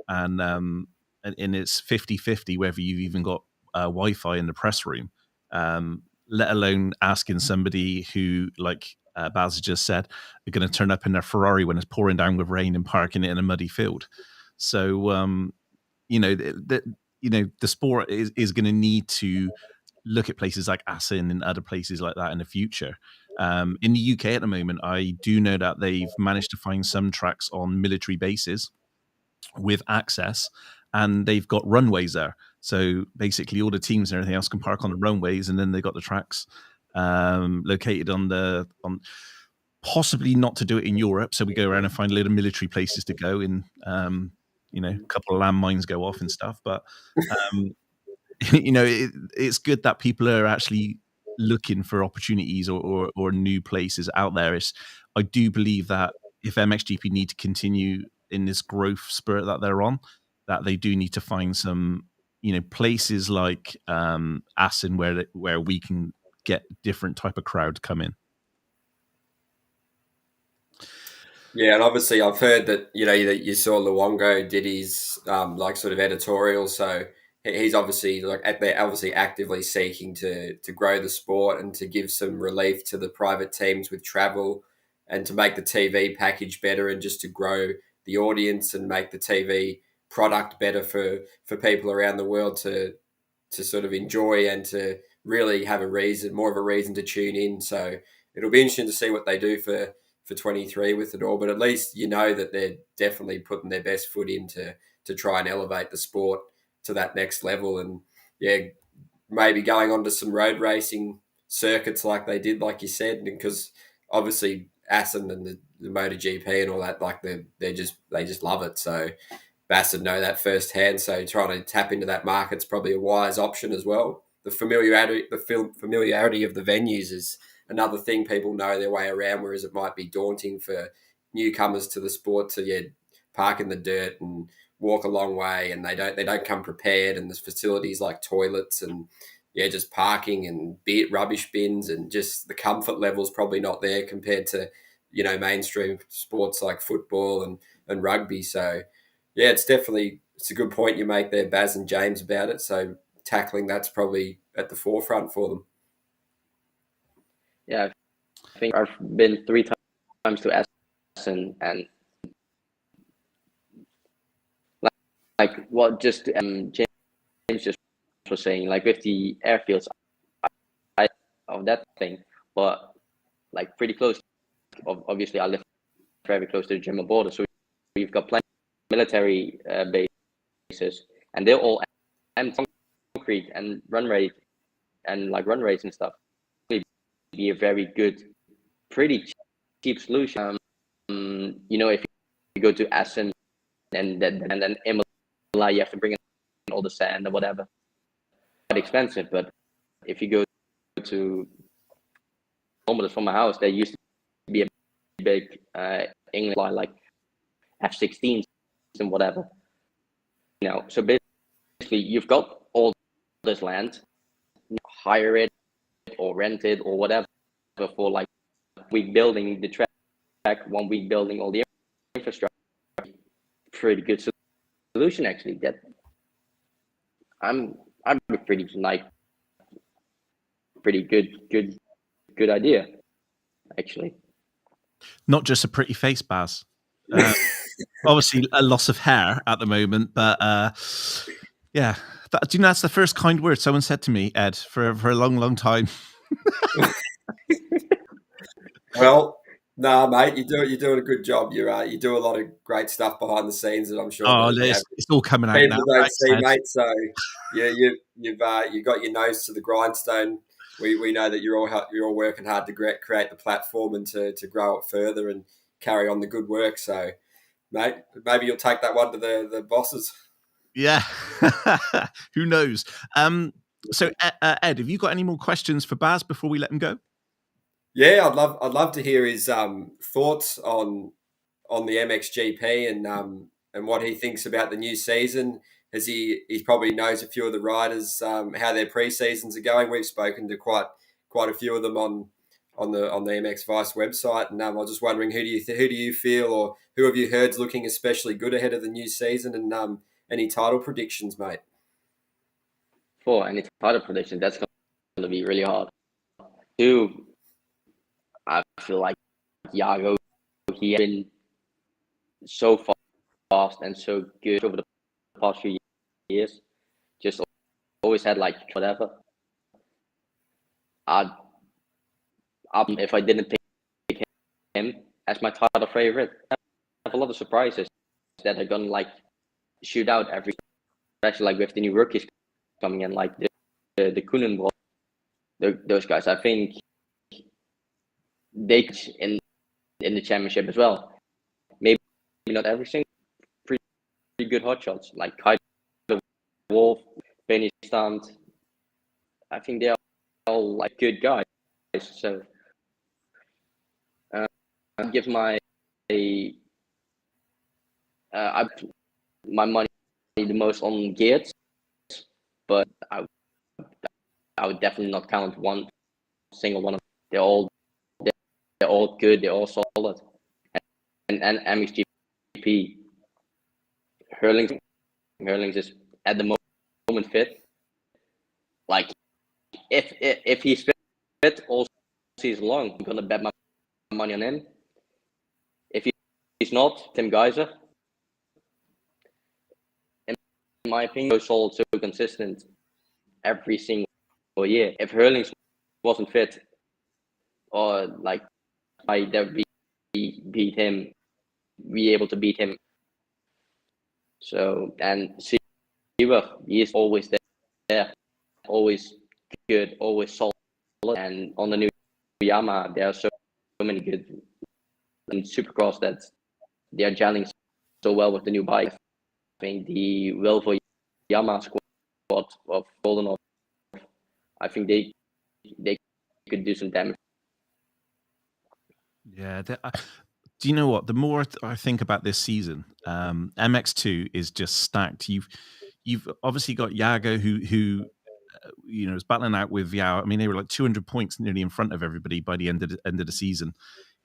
and it's 50-50 whether you've even got Wi-Fi in the press room, let alone asking somebody who, like Baz just said, are going to turn up in their Ferrari when it's pouring down with rain and parking it in a muddy field. So the sport is going to need to look at places like Assen and other places like that in the future. In the UK at the moment, I do know that they've managed to find some tracks on military bases with access, and they've got runways there. So basically all the teams and everything else can park on the runways, and then they've got the tracks located on possibly not to do it in Europe. So we go around and find little military places to go in, a couple of landmines go off and stuff. But, it's good that people are actually looking for opportunities or new places out there. I do believe that if MXGP need to continue in this growth spirit that they're on, that they do need to find some, places like Assen where we can get different type of crowd come in. Yeah, and obviously I've heard that that you saw Luongo did his like sort of editorial, so he's obviously they're obviously actively seeking to grow the sport and to give some relief to the private teams with travel and to make the TV package better and just to grow the audience and make the TV product better for people around the world to sort of enjoy and to really have more of a reason to tune in. So it'll be interesting to see what they do for 23 with it all, but at least that they're definitely putting their best foot in to try and elevate the sport to that next level, and maybe going on to some road racing circuits like they did, like you said, because obviously Assen and the MotoGP and all that, like they just love it. So Bass would know that firsthand. So trying to tap into that market's probably a wise option as well. The familiarity of the venues is another thing people know their way around, whereas it might be daunting for newcomers to the sport to park in the dirt and walk a long way, and they don't come prepared, and there's facilities like toilets and just parking and rubbish bins, and just the comfort level's probably not there compared to mainstream sports like football and rugby. So it's a good point you make there, Baz and James, about it. So tackling that's probably at the forefront for them. Yeah, I think I've been 3 times to Essen, and like what just James just was saying, like with the airfields of that thing, but like pretty close. Obviously, I live very close to the German border, so we've got plenty of military bases, and they're all empty concrete and run rates and stuff. It'd be a very good, pretty cheap solution. If you go to Essen and then Imola, you have to bring in all the sand or whatever. Quite expensive, but if you go to kilometers from my house, there used to be a big English line like F-16s and whatever. So basically you've got all this land, hire it or rent it or whatever for like a week building the track, 1 week building all the infrastructure. Pretty good solution actually. That I'm pretty good idea actually. Not just a pretty face, Baz. Obviously a loss of hair at the moment, but yeah. Do you know that's the first kind word someone said to me, Ed, for a long time. Well, no, mate, you're doing a good job. You do a lot of great stuff behind the scenes, and I'm sure It's all coming out people now. don't Thanks, see, Ed. mate. So you've got your nose to the grindstone. We know that you're all working hard to create the platform and to grow it further and carry on the good work. So, mate, maybe you'll take that one to the bosses. Yeah. Who knows? So Ed, have you got any more questions for Baz before we let him go? Yeah, I'd love to hear his thoughts on the MXGP and what he thinks about the new season. As he probably knows a few of the riders, how their pre-seasons are going. We've spoken to quite a few of them on the MX Vice website, and I was just wondering who do you feel, or who have you heard's looking especially good ahead of the new season, and any title predictions, mate? For any title prediction, that's going to be really hard. I feel like Jago, he has been so fast and so good over the past few years. Just always had like whatever. If I didn't pick him as my title favorite, I have a lot of surprises that are gonna like shoot out especially like with the new rookies coming in, like the Koenen, those guys. I think they in the championship as well. Maybe not everything. Pretty good hot shots like Kyle Wolf, Benny Stand. I think they're all like good guys. So I give my money the most on Geerts, but I would definitely not count one single one of them. They're all good. They're all solid. And MXGP, Hurlings is at the moment fit. Like if he's fit all season long, I'm gonna bet my money on him. If he's not, Tim Geiser, in my opinion, so solid, so consistent every single year. If Hurlings wasn't fit, or like I'd beat him, be able to beat him. So, and Seaver, he is always there, always good, always solid. And on the new Yamaha, there are so many good in Supercross that they are gelling so well with the new bike. I think the Wilvo Yamaha squad of Goldenhoff, I think they could do some damage. Yeah. Do you know what? The more I think about this season, MX2 is just stacked. You've obviously got Jago who is battling out with Yao. I mean, they were like 200 points nearly in front of everybody by the end of the season.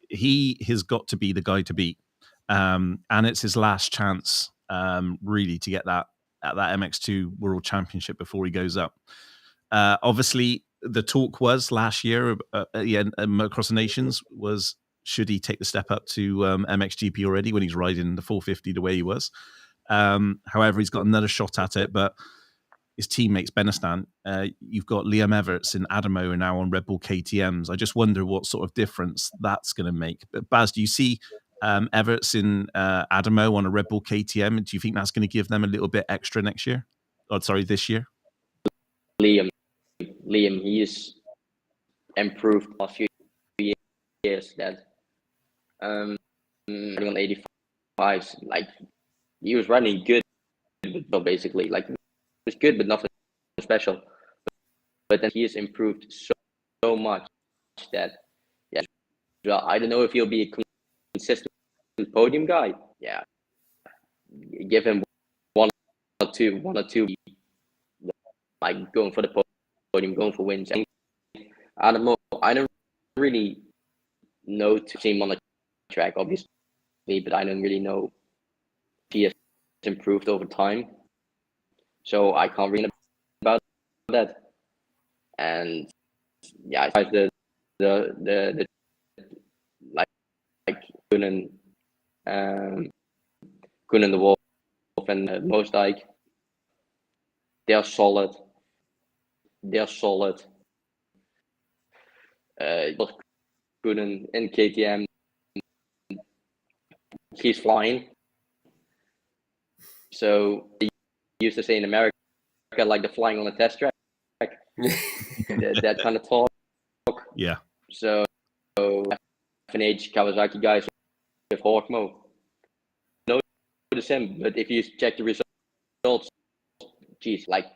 He has got to be the guy to beat, and it's his last chance, really, to get that MX2 World Championship before he goes up. Obviously, the talk was last year across the nations was, should he take the step up to MXGP already when he's riding the 450 the way he was? However, he's got another shot at it, but his teammates, Benistan, you've got Liam Everts and Adamo are now on Red Bull KTMs. I just wonder what sort of difference that's going to make. But Baz, do you see Everts and Adamo on a Red Bull KTM? Do you think that's going to give them a little bit extra next year? Oh, sorry, this year? Liam, he is improved last few years. That on 85s, like he was running good, but basically like it was good, but nothing special. But then he has improved so much that I don't know if he'll be a consistent podium guy. Yeah, give him one or two, like going for the podium, going for wins. And I don't really know to see him on the track, obviously, but I don't really know if he has improved over time. So I can't read about that. And yeah, the like Koenen, the Wolf and Moosdijk, they're solid. Koenen in KTM, he's flying. So they used to say in America, like the flying on a test track, that kind of talk. Yeah. So FNH Kawasaki guys with Hawkmo, notice him. But if you check the results, geez, like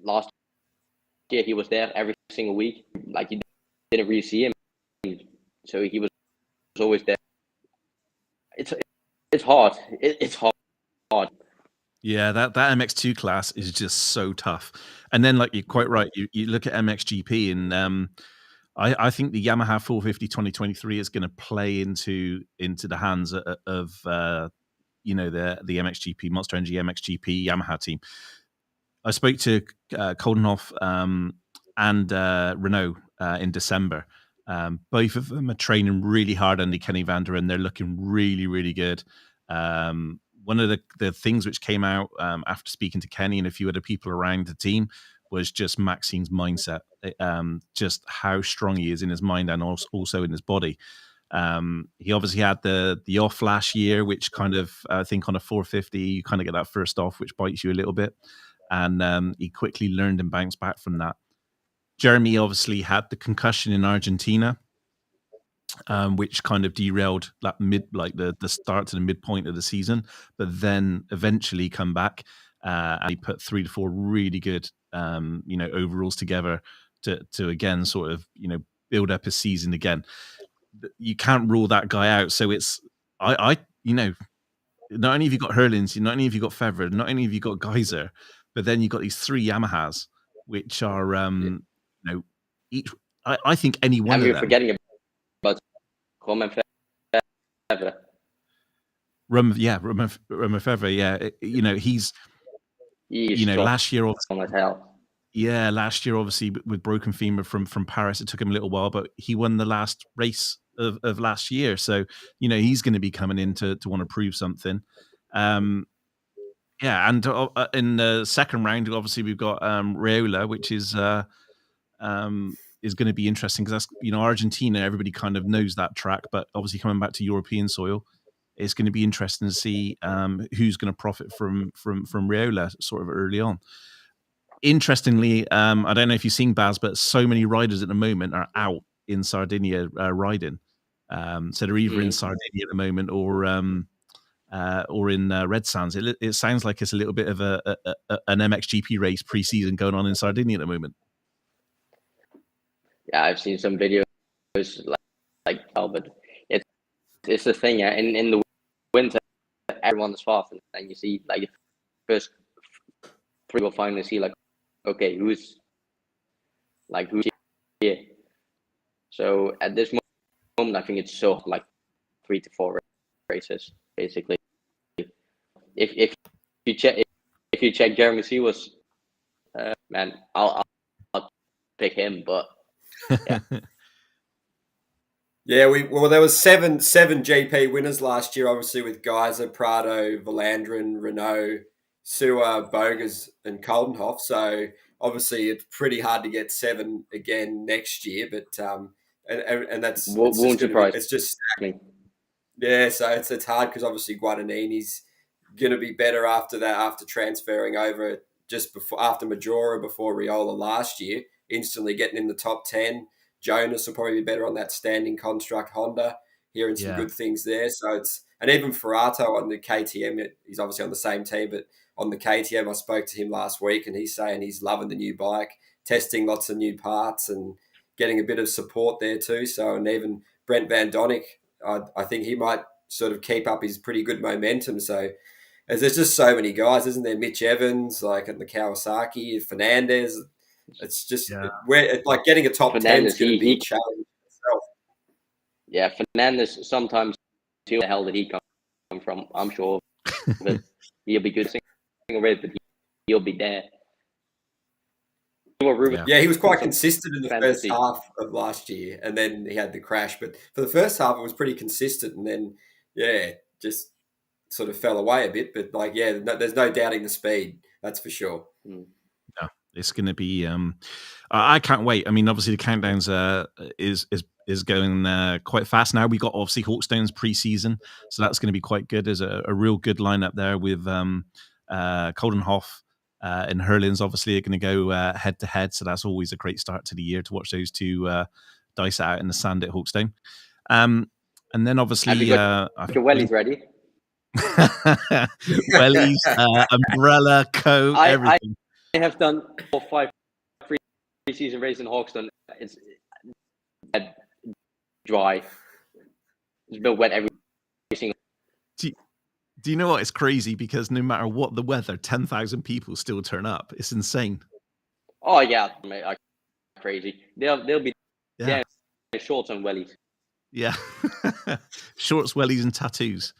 last year he was there every single week. Like you didn't really see him, so he was always there. It's hard. It's hard. Yeah, that MX2 class is just so tough. And then, like you're quite right, you look at MXGP, and I think the Yamaha 450 2023 is going to play into the hands of the MXGP, Monster Energy MXGP Yamaha team. I spoke to Koldenhoff and Renault in December. Both of them are training really hard under Kenny Vander, and they're looking really, really good. One of the things which came out after speaking to Kenny and a few other people around the team was just Maxine's mindset, just how strong he is in his mind and also in his body. He obviously had the off last year, which kind of, I think on a 450, you kind of get that first off, which bites you a little bit. And he quickly learned and bounced back from that. Jeremy obviously had the concussion in Argentina, which kind of derailed that the start to the midpoint of the season, but then eventually come back and he put 3 to 4 really good overalls together to again sort of build up his season again. You can't rule that guy out. So it's not only have you got Herlings, not only have you got Fevre, not only have you got Geyser, but then you've got these 3 Yamahas, which are each. I think any one of them. Forgetting about Romain Fevre. Romain Fevre. Yeah, he's last year. Last year, obviously, with broken femur from Paris, it took him a little while, but he won the last race of last year. So, he's going to be coming in to want to prove something. And in the second round, obviously, we've got Raiola, which is going to be interesting because that's, Argentina, everybody kind of knows that track, but obviously coming back to European soil, it's going to be interesting to see who's going to profit from Raiola sort of early on. Interestingly, I don't know if you've seen Baz, but so many riders at the moment are out in Sardinia riding. So they're either in Sardinia at the moment or in Red Sands. It sounds like it's a little bit of an MXGP race pre-season going on in Sardinia at the moment. Yeah, I've seen some videos but it's the thing. Yeah, in the winter, everyone's fast, and you see like the first 3 will finally see like, okay, who's here. So at this moment, I think it's so like 3 to 4 races basically. If you check Jeremy Seaworth's, man, I'll pick him, but Yeah, there was seven GP winners last year, obviously with Geyser, Prado, Valandrin, Renault, Sewer, Bogas, and Coldenhoff. So obviously it's pretty hard to get 7 again next year, but and that's Won't surprise it's just me. yeah. So it's hard because obviously Guadagnini's going to be better after that, after transferring over just before after Majora, before Riola last year, instantly getting in the top 10. Jonas will probably be better on that standing construct Honda, hearing some good things there. So and even Ferrato on the KTM, he's obviously on the same team, but on the KTM, I spoke to him last week and he's saying he's loving the new bike, testing lots of new parts and getting a bit of support there too. So, and even Brent Van Donick, I think he might sort of keep up his pretty good momentum. So there's just so many guys, isn't there? Mitch Evans, like at the Kawasaki, Fernandez. It's just like getting a top 10 is going to be a challenge itself. Yeah, Fernandez sometimes too. The hell did he come from? I'm sure that he'll be good single race, but he'll be there. Yeah, he was quite consistent in the first half of last year, and then he had the crash. But for the first half, it was pretty consistent, and then just sort of fell away a bit. But there's no doubting the speed. That's for sure. No, it's going to be. I can't wait. I mean, obviously the countdowns is going quite fast now. We got obviously Hawkstone's preseason, so that's going to be quite good. There's a real good lineup there with Coldenhoff and Herlings. Obviously, are going to go head to head, so that's always a great start to the year to watch those two dice it out in the sand at Hawkstone. And then obviously, your wellies ready. Wellies, umbrella, coat, everything. I have done 4 or 5 pre-season races in Hawkstone. It's dry. It's a bit wet every single. Do you know what? It's crazy because no matter what the weather, 10,000 people still turn up. It's insane. Oh yeah, mate, crazy. They'll be there in shorts and wellies. Yeah, shorts, wellies, and tattoos.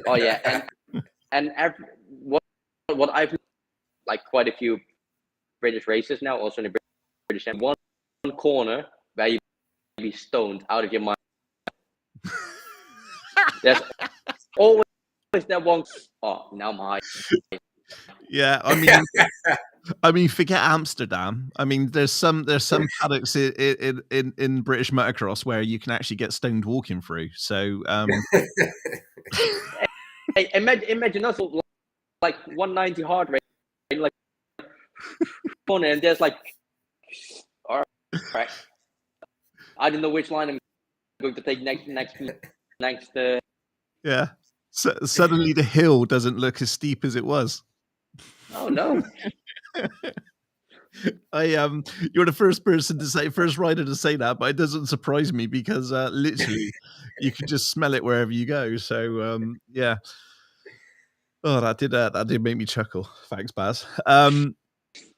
Oh yeah, and what I've like quite a few British races now, also in the British, and one corner where you be stoned out of your mind. There's always that one. Oh, now I'm high. Yeah, I mean, forget Amsterdam. I mean, there's some paddocks in British motocross where you can actually get stoned walking through. So, hey, imagine us like 190 heart rate, like fun, and there's like, all right, I don't know which line I'm going to take next. Yeah. So suddenly the hill doesn't look as steep as it was. Oh no. You're the first rider to say that, but it doesn't surprise me because literally you can just smell it wherever you go. So yeah. Oh, that did make me chuckle. Thanks, Baz.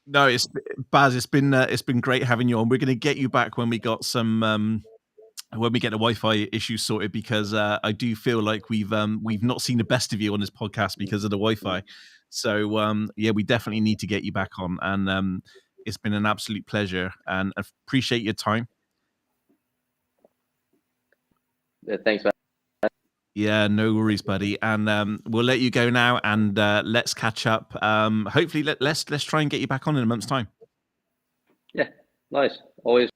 No, Baz. It's been great having you on. We're going to get you back when we got some when we get the Wi-Fi issue sorted, because I do feel like we've not seen the best of you on this podcast because of the Wi-Fi. So yeah, we definitely need to get you back on, and it's been an absolute pleasure, and I appreciate your time. Yeah, thanks, man. Yeah, no worries, buddy. And we'll let you go now, and let's catch up. Hopefully, let's try and get you back on in a month's time. Yeah, nice. Always.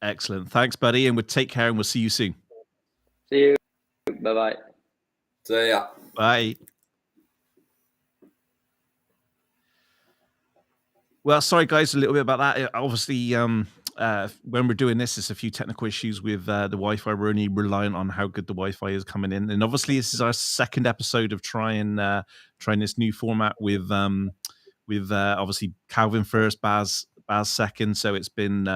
Excellent. Thanks, buddy, and we'll take care, and we'll see you soon. See you. Bye-bye. See ya. Bye. Well, sorry, guys, a little bit about that. Obviously, when we're doing this, there's a few technical issues with the Wi-Fi. We're only reliant on how good the Wi-Fi is coming in. And obviously, this is our second episode of trying this new format with obviously Calvin first, Baz second. So it's been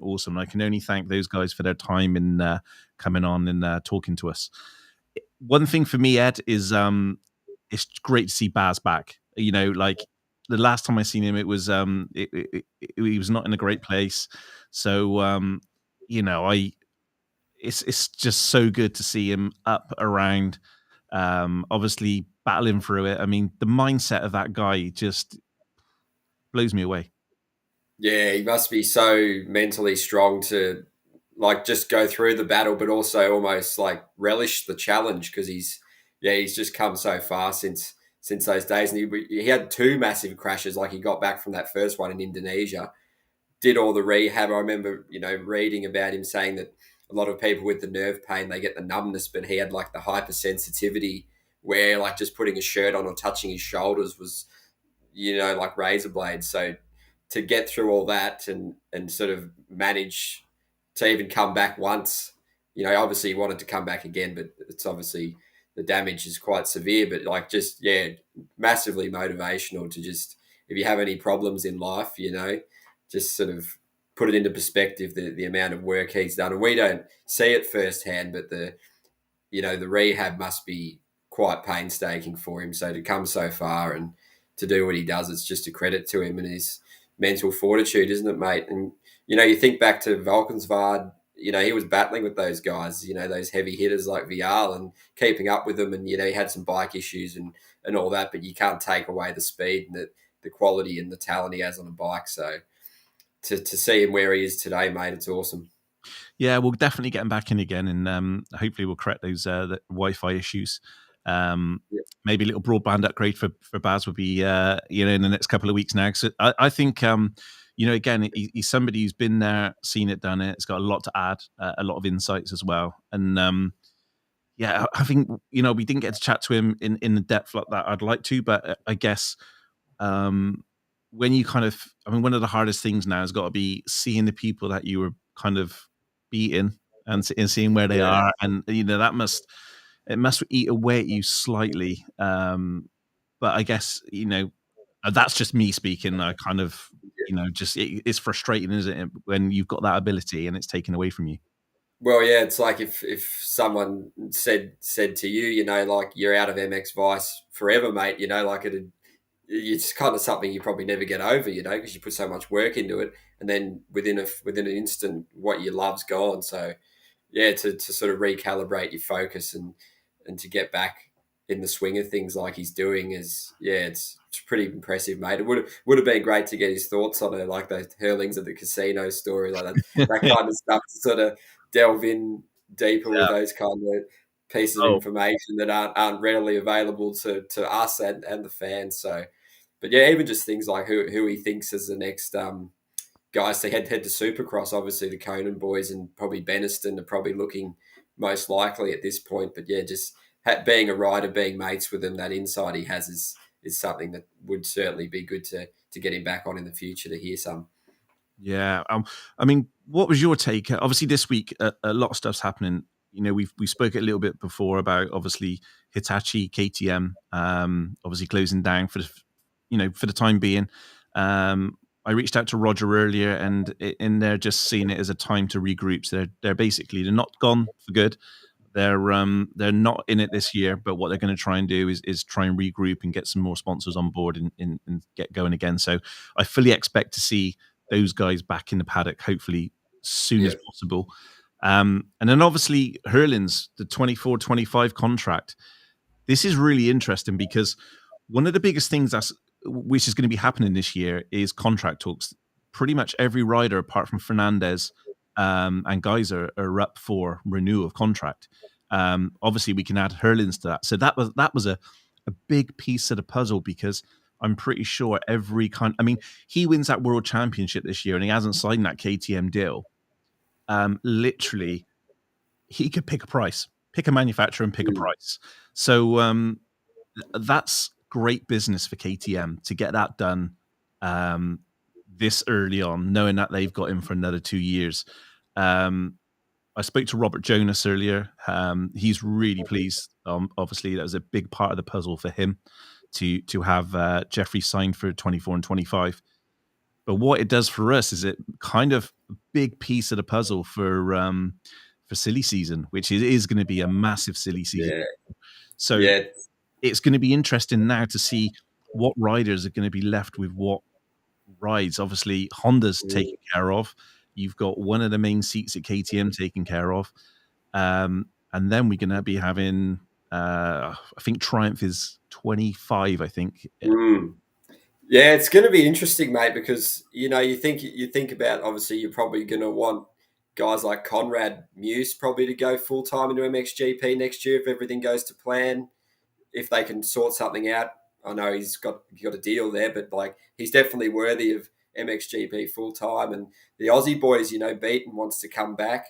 awesome. I can only thank those guys for their time in coming on and talking to us. One thing for me, Ed, is it's great to see Baz back. You know, like the last time I seen him, it was he was not in a great place. So you know, it's just so good to see him up around. Obviously battling through it. I mean, the mindset of that guy just blows me away. Yeah, he must be so mentally strong to like just go through the battle, but also almost like relish the challenge because he's just come so far since those days, and he had two massive crashes. Like he got back from that first one in Indonesia, did all the rehab. I remember reading about him saying that a lot of people with the nerve pain they get the numbness, but he had like the hypersensitivity where like just putting a shirt on or touching his shoulders was like razor blades. So to get through all that and sort of manage to even come back once, obviously he wanted to come back again, but it's obviously the damage is quite severe. But like just massively motivational to just if you have any problems in life, just sort of put it into perspective the amount of work he's done. And we don't see it firsthand, but the rehab must be quite painstaking for him. So to come so far and to do what he does, it's just a credit to him and his mental fortitude, isn't it, mate? And you think back to Valkenswaard, he was battling with those guys, those heavy hitters like Vial and keeping up with them. And, he had some bike issues and all that, but you can't take away the speed and the quality and the talent he has on a bike. So to see him where he is today, mate, it's awesome. Yeah, we'll definitely get him back in again, and hopefully we'll correct those the Wi-Fi issues. Maybe a little broadband upgrade for Baz would be in the next couple of weeks now. So I think again he's somebody who's been there, seen it, done it. It's got a lot to add, a lot of insights as well, and I think we didn't get to chat to him in the depth like that I'd like to, but I guess when you one of the hardest things now has got to be seeing the people that you were kind of beating and seeing where they are, and that must eat away at you slightly. But I guess that's just me speaking. I kind of just it's frustrating, isn't it, when you've got that ability and it's taken away from you. Well, yeah, it's like if someone said to you, like you're out of MX Vice forever, mate. Like it's kind of something you probably never get over, because you put so much work into it, and then within an instant, what you love's gone. So, yeah, to sort of recalibrate your focus and to get back in the swing of things like he's doing it's pretty impressive, mate. It would have been great to get his thoughts on it, like the Hurlings at the casino story, like that kind of stuff, to sort of delve in deeper with those kind of pieces of information that aren't readily available to us and the fans. So, but yeah, even just things like who he thinks is the next guys to head to Supercross. Obviously, the Conan boys and probably Beniston are probably looking most likely at this point. But yeah, just being a rider, being mates with him, that insight he has is something that would certainly be good to get him back on in the future to hear some. Yeah. I mean, what was your take? Obviously, this week, a lot of stuff's happening. We spoke a little bit before about obviously Hitachi, KTM, obviously closing down for the time being. I reached out to Roger earlier, and in there just seeing it as a time to regroup. So they're not gone for good. They're not in it this year, but what they're going to try and do is try and regroup and get some more sponsors on board and get going again. So I fully expect to see those guys back in the paddock, hopefully soon as possible. And then obviously Hurlins, the 24-25 contract. This is really interesting because one of the biggest things which is going to be happening this year is contract talks. Pretty much every rider apart from Fernandez and Geyser are up for renewal of contract. Obviously we can add Hurlins to that. So that was a big piece of the puzzle, because I'm pretty sure he wins that world championship this year and he hasn't signed that KTM deal. Literally, he could pick a manufacturer and pick a price. So that's great business for KTM to get that done this early on, knowing that they've got him for another 2 years. I spoke to Robert Jonas earlier. He's really pleased. Obviously, that was a big part of the puzzle for him to have Jeffrey signed for 24 and 25. But what it does for us is it kind of a big piece of the puzzle for silly season, which is going to be a massive silly season. Yeah. So it's going to be interesting now to see what riders are going to be left with what rides. Obviously, Honda's taken care of. You've got one of the main seats at KTM taken care of. And then we're going to be having, I think Triumph is 25, I think. Yeah, it's going to be interesting, mate, because you think about, obviously you're probably going to want guys like Conrad Muse probably to go full time into MXGP next year if everything goes to plan. If they can sort something out, I know he got a deal there, but like he's definitely worthy of MXGP full time. And the Aussie boys, Beaton wants to come back.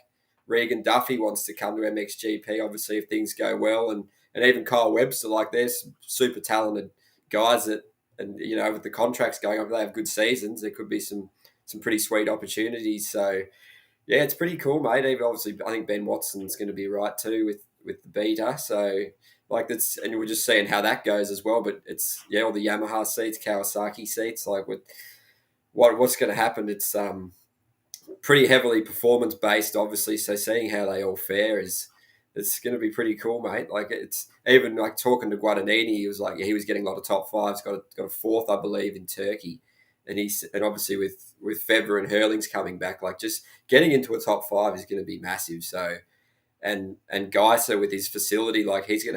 Regan Duffy wants to come to MXGP, obviously if things go well, and even Kyle Webster, like they're some super talented guys that, and with the contracts going up, if they have good seasons, there could be some pretty sweet opportunities. So yeah, it's pretty cool, mate. Even obviously, I think Ben Watson's going to be right too with the beta. So like that's, and we're just seeing how that goes as well. But it's all the Yamaha seats, Kawasaki seats. Like with what's going to happen, it's pretty heavily performance based, obviously. So seeing how they all fare is it's going to be pretty cool, mate. Like it's even like talking to Guadagnini, he was like, yeah, he was getting a lot of top fives, got a fourth, I believe, in Turkey, and obviously with Febvre and Hurlings coming back, like just getting into a top five is going to be massive. So and Geiser with his facility, like he's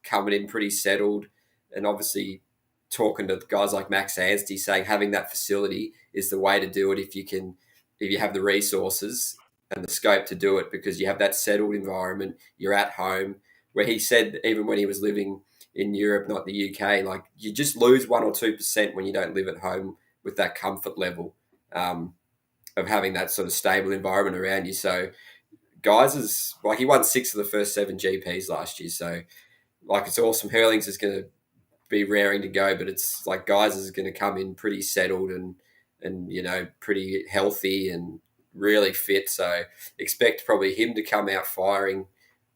coming in pretty settled, and obviously talking to guys like Max Anstey, saying having that facility is the way to do it if you have the resources and the scope to do it, because you have that settled environment, you're at home. Where he said even when he was living in Europe, not the UK, like you just lose 1 or 2% when you don't live at home with that comfort level of having that sort of stable environment around you. So guys is like he won 6 of the first 7 GPs last year, so like it's awesome. Hurlings is going to be raring to go, but it's like guys is going to come in pretty settled and pretty healthy and really fit. So expect probably him to come out firing,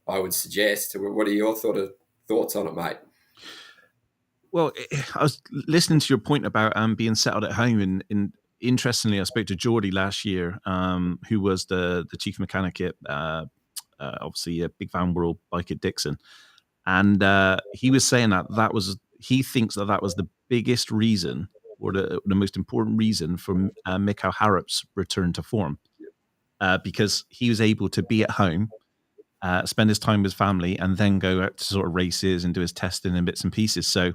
I would suggest. What are your thoughts on it, mate? Well, I was listening to your point about being settled at home, and interestingly, I spoke to Geordie last year, who was the chief mechanic at obviously a Big Van World bike at Dixon, and he was saying he thinks that was the biggest reason, or the most important reason for Mikhail Harrop's return to form, because he was able to be at home, spend his time with family, and then go out to sort of races and do his testing and bits and pieces. So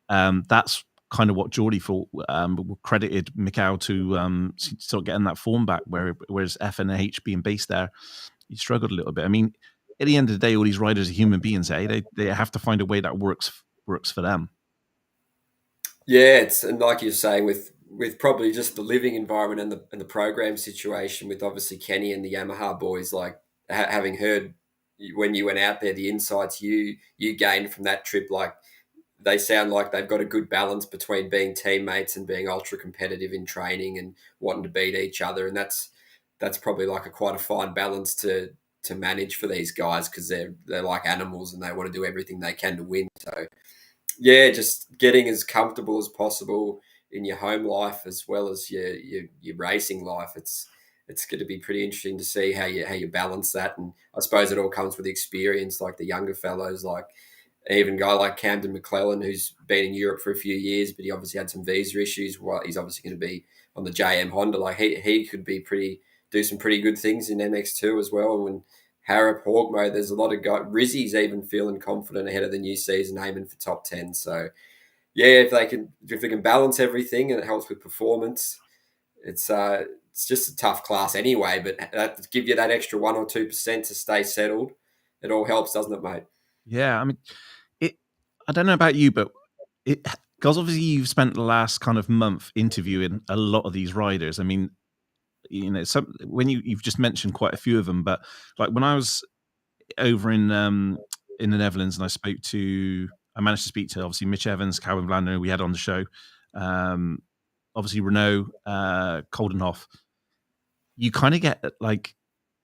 that's kind of what Geordie thought, credited Mikhail to sort of getting that form back, whereas F&H being based there, he struggled a little bit. I mean, at the end of the day, all these riders are human beings, eh? They have to find a way that works for them. Yeah, it's, and like you're saying, with probably just the living environment and the program situation, with obviously Kenny and the Yamaha boys, like having heard when you went out there, the insights you gained from that trip, like they sound like they've got a good balance between being teammates and being ultra competitive in training and wanting to beat each other, and that's probably like quite a fine balance to manage for these guys, because they're like animals and they want to do everything they can to win. So yeah, just getting as comfortable as possible in your home life as well as your racing life. It's going to be pretty interesting to see how you balance that, and I suppose it all comes with experience. Like the younger fellows, like even a guy like Camden McClellan, who's been in Europe for a few years, but he obviously had some visa issues. Well, he's obviously going to be on the JM Honda. Like he could be do some pretty good things in MX2 as well. And Harrop, Hawkmo, there's a lot of guys. Rizzy's even feeling confident ahead of the new season, aiming for top 10. So yeah, if they can balance everything and it helps with performance, it's just a tough class anyway. But that give you that extra 1 or 2% to stay settled. It all helps, doesn't it, mate? Yeah, I mean, I don't know about you, but because obviously you've spent the last kind of month interviewing a lot of these riders. I mean, when you've just mentioned quite a few of them, but like when I was over in the Netherlands and I managed to speak to obviously Mitch Evans, Calvin Blander, we had on the show, obviously Renault, Coldenhoff. You kind of get like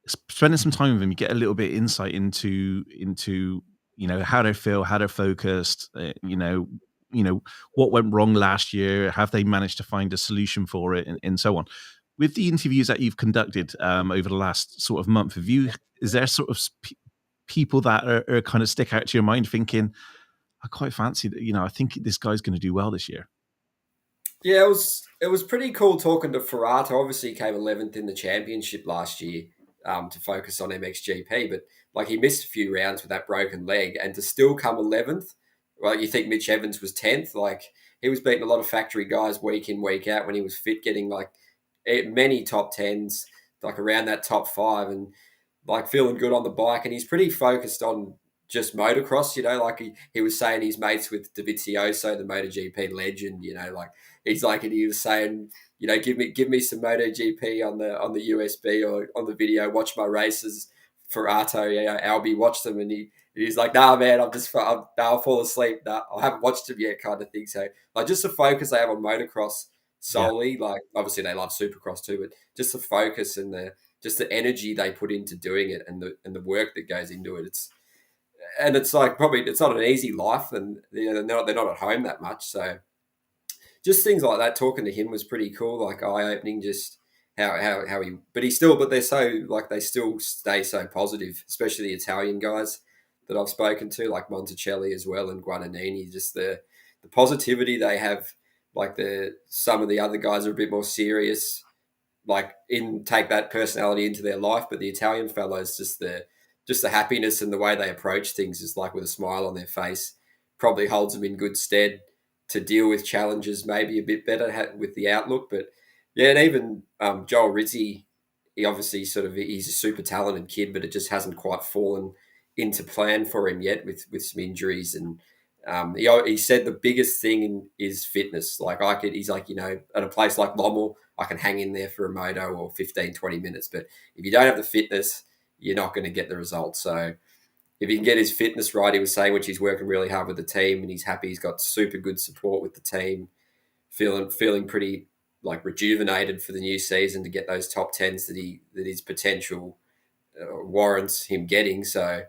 spending some time with them, you get a little bit insight into how they feel, how they're focused, what went wrong last year, have they managed to find a solution for it, and so on. With the interviews that you've conducted over the last sort of month, is there sort of people that are kind of stick out to your mind, thinking, I quite fancy that, I think this guy's going to do well this year? Yeah, it was pretty cool talking to Ferrata. Obviously, he came 11th in the championship last year to focus on MXGP, but like he missed a few rounds with that broken leg, and to still come 11th. Well, you think Mitch Evans was 10th? Like he was beating a lot of factory guys week in, week out when he was fit, getting like many top tens, like around that top 5, and like feeling good on the bike. And he's pretty focused on just motocross, like he was saying he's mates with Dovizioso, the MotoGP legend, like and he was saying, give me some MotoGP on the USB or on the video, watch my races for Arto, Albi, watch them. And he's like, nah, man, I'll fall asleep. Nah, I haven't watched them yet, kind of thing. So like just the focus they have on motocross solely, like obviously they love Supercross too, but just the focus and the energy they put into doing it and the work that goes into it. It's like probably it's not an easy life, and they're not at home that much. So just things like that. Talking to him was pretty cool, like eye opening. Just how but they're so like they still stay so positive, especially the Italian guys that I've spoken to, like Monticelli as well and Guadagnini. Just the positivity they have. Like some of the other guys are a bit more serious, like take that personality into their life, but the Italian fellows, just the happiness and the way they approach things is like with a smile on their face, probably holds them in good stead to deal with challenges maybe a bit better with the outlook. But yeah, and even Joel Rizzi, he obviously he's a super talented kid, but it just hasn't quite fallen into plan for him yet with some injuries. And he said the biggest thing is fitness. Like he's like, at a place like Lommel, I can hang in there for a moto or 15, 20 minutes. But if you don't have the fitness, you're not going to get the results. So if he can get his fitness right, he was saying, which he's working really hard with the team, and he's happy he's got super good support with the team, feeling pretty like rejuvenated for the new season to get those top tens that his potential warrants him getting. So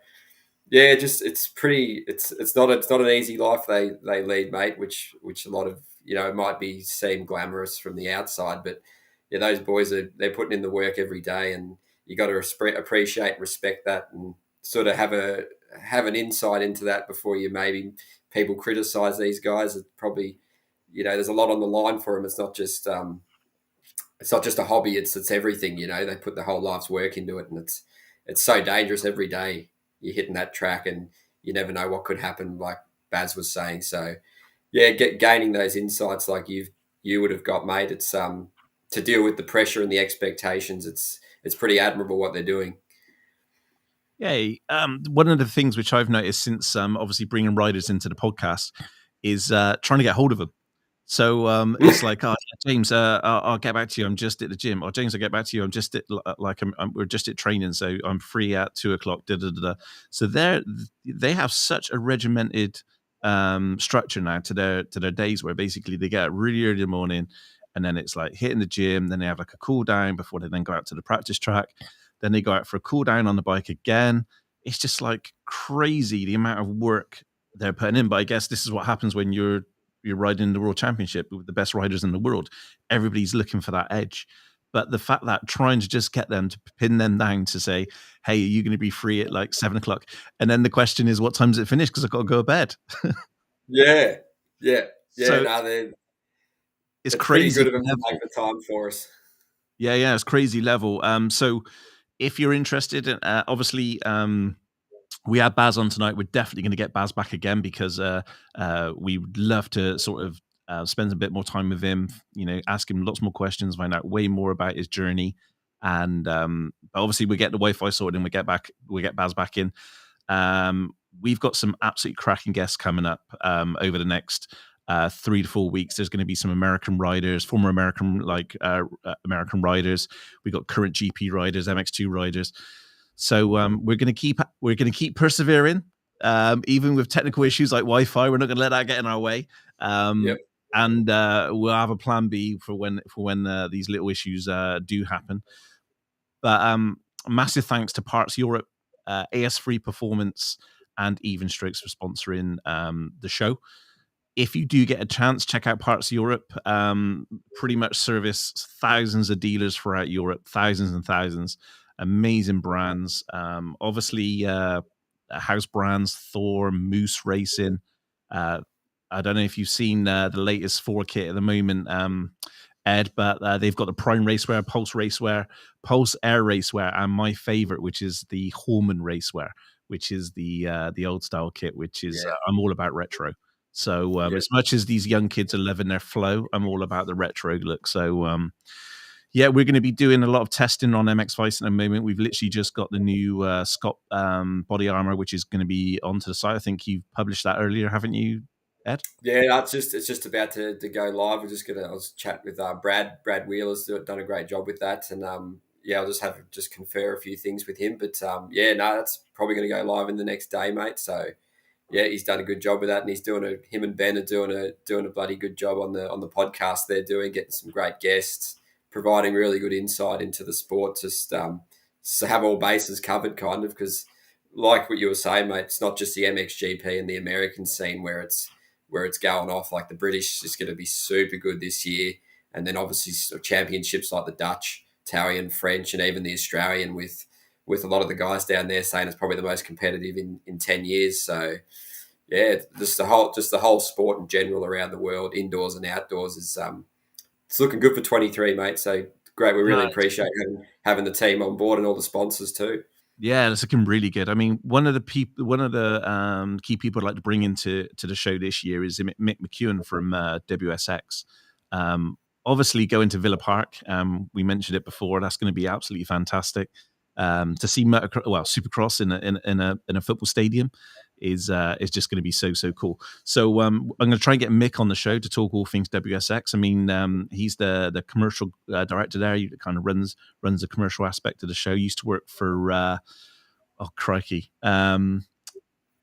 yeah, just it's not an easy life they lead, mate, which a lot of, it might seem glamorous from the outside, but yeah, those boys they're putting in the work every day, and you got to appreciate and respect that, and sort of have an insight into that before you maybe people criticize these guys. It probably, there's a lot on the line for them. It's not just a hobby. It's everything. They put their whole life's work into it, and it's so dangerous every day. You're hitting that track, and you never know what could happen, like Baz was saying. So yeah, gaining those insights like you would have got, mate. It's to deal with the pressure and the expectations. It's pretty admirable what they're doing. Yeah, one of the things which I've noticed since obviously bringing riders into the podcast is trying to get hold of them. So it's like, oh, James, I'll get back to you. I'm just at the gym. Or James, I'll get back to you. I'm just at we're just at training, so I'm free at 2:00. Da, da, da, da. So they have such a regimented structure now to their days, where basically they get up really early in the morning, and then it's like hitting the gym. Then they have like a cool down before they then go out to the practice track. Then they go out for a cool down on the bike again. It's just like crazy the amount of work they're putting in. But I guess this is what happens when you're riding the World Championship with the best riders in the world. Everybody's looking for that edge. But the fact that trying to just get them to pin them down to say, hey, are you going to be free at like 7:00? And then the question is, what time does it finish? Because I've got to go to bed. Yeah. So No, it's crazy. Pretty good of them to make the time for us. Yeah, it's crazy level. So if you're interested, obviously, we had Baz on tonight. We're definitely going to get Baz back again, because we would love to sort of spend a bit more time with him, ask him lots more questions, find out way more about his journey. And obviously we get the Wi-Fi sorted and we get Baz back in. We've got some absolutely cracking guests coming up over the next 3 to 4 weeks. There's going to be some American riders, former American American riders. We got current GP riders, MX2 riders. So we're going to keep persevering, even with technical issues like Wi-Fi. We're not going to let that get in our way. Yep. And we'll have a plan B for when these little issues do happen. But massive thanks to Parts Europe, AS3 Performance, and Even Strokes for sponsoring the show. If you do get a chance, check out Parts Europe. Pretty much service thousands of dealers throughout Europe, thousands and thousands. Amazing brands. Obviously, house brands, Thor, Moose Racing. I don't know if you've seen the latest 4 kit at the moment, Ed, but they've got the Prime Racewear, Pulse Racewear, Pulse Air Racewear, and my favorite, which is the Holman Racewear, which is the old style kit, which is I'm all about retro. So as much as these young kids are loving their flow, I'm all about the retro look. So yeah, we're going to be doing a lot of testing on MX Vice at the moment. We've literally just got the new Scott body armor, which is going to be onto the site. I think you've published that earlier, haven't you, Ed? Yeah, it's just about to go live. I was chatting with Brad Wheeler's done a great job with that, and yeah, I'll just have to confer a few things with him. But yeah, no, that's probably going to go live in the next day, mate. So yeah, he's done a good job with that, and him and Ben are doing a bloody good job on the podcast they're doing, getting some great guests, providing really good insight into the sport. Just so have all bases covered, kind of, because like what you were saying, mate, it's not just the MXGP and the American scene where it's going off. Like the British is going to be super good this year, and then obviously championships like the Dutch, Italian, French, and even the Australian with a lot of the guys down there saying it's probably the most competitive in 10 years. So yeah, just the whole sport in general around the world, indoors and outdoors, is it's looking good for 23, mate. So great. We really appreciate having the team on board and all the sponsors too. Yeah, it's looking really good. I mean, one of the key people I'd like to bring into the show this year is Mick McEwen from WSX. Obviously, going to Villa Park. We mentioned it before. That's going to be absolutely fantastic. To see Supercross in a football stadium is just going to be so cool. So I'm going to try and get Mick on the show to talk all things WSX. I mean, he's the commercial director there. He kind of runs the commercial aspect of the show. Used to work for oh crikey,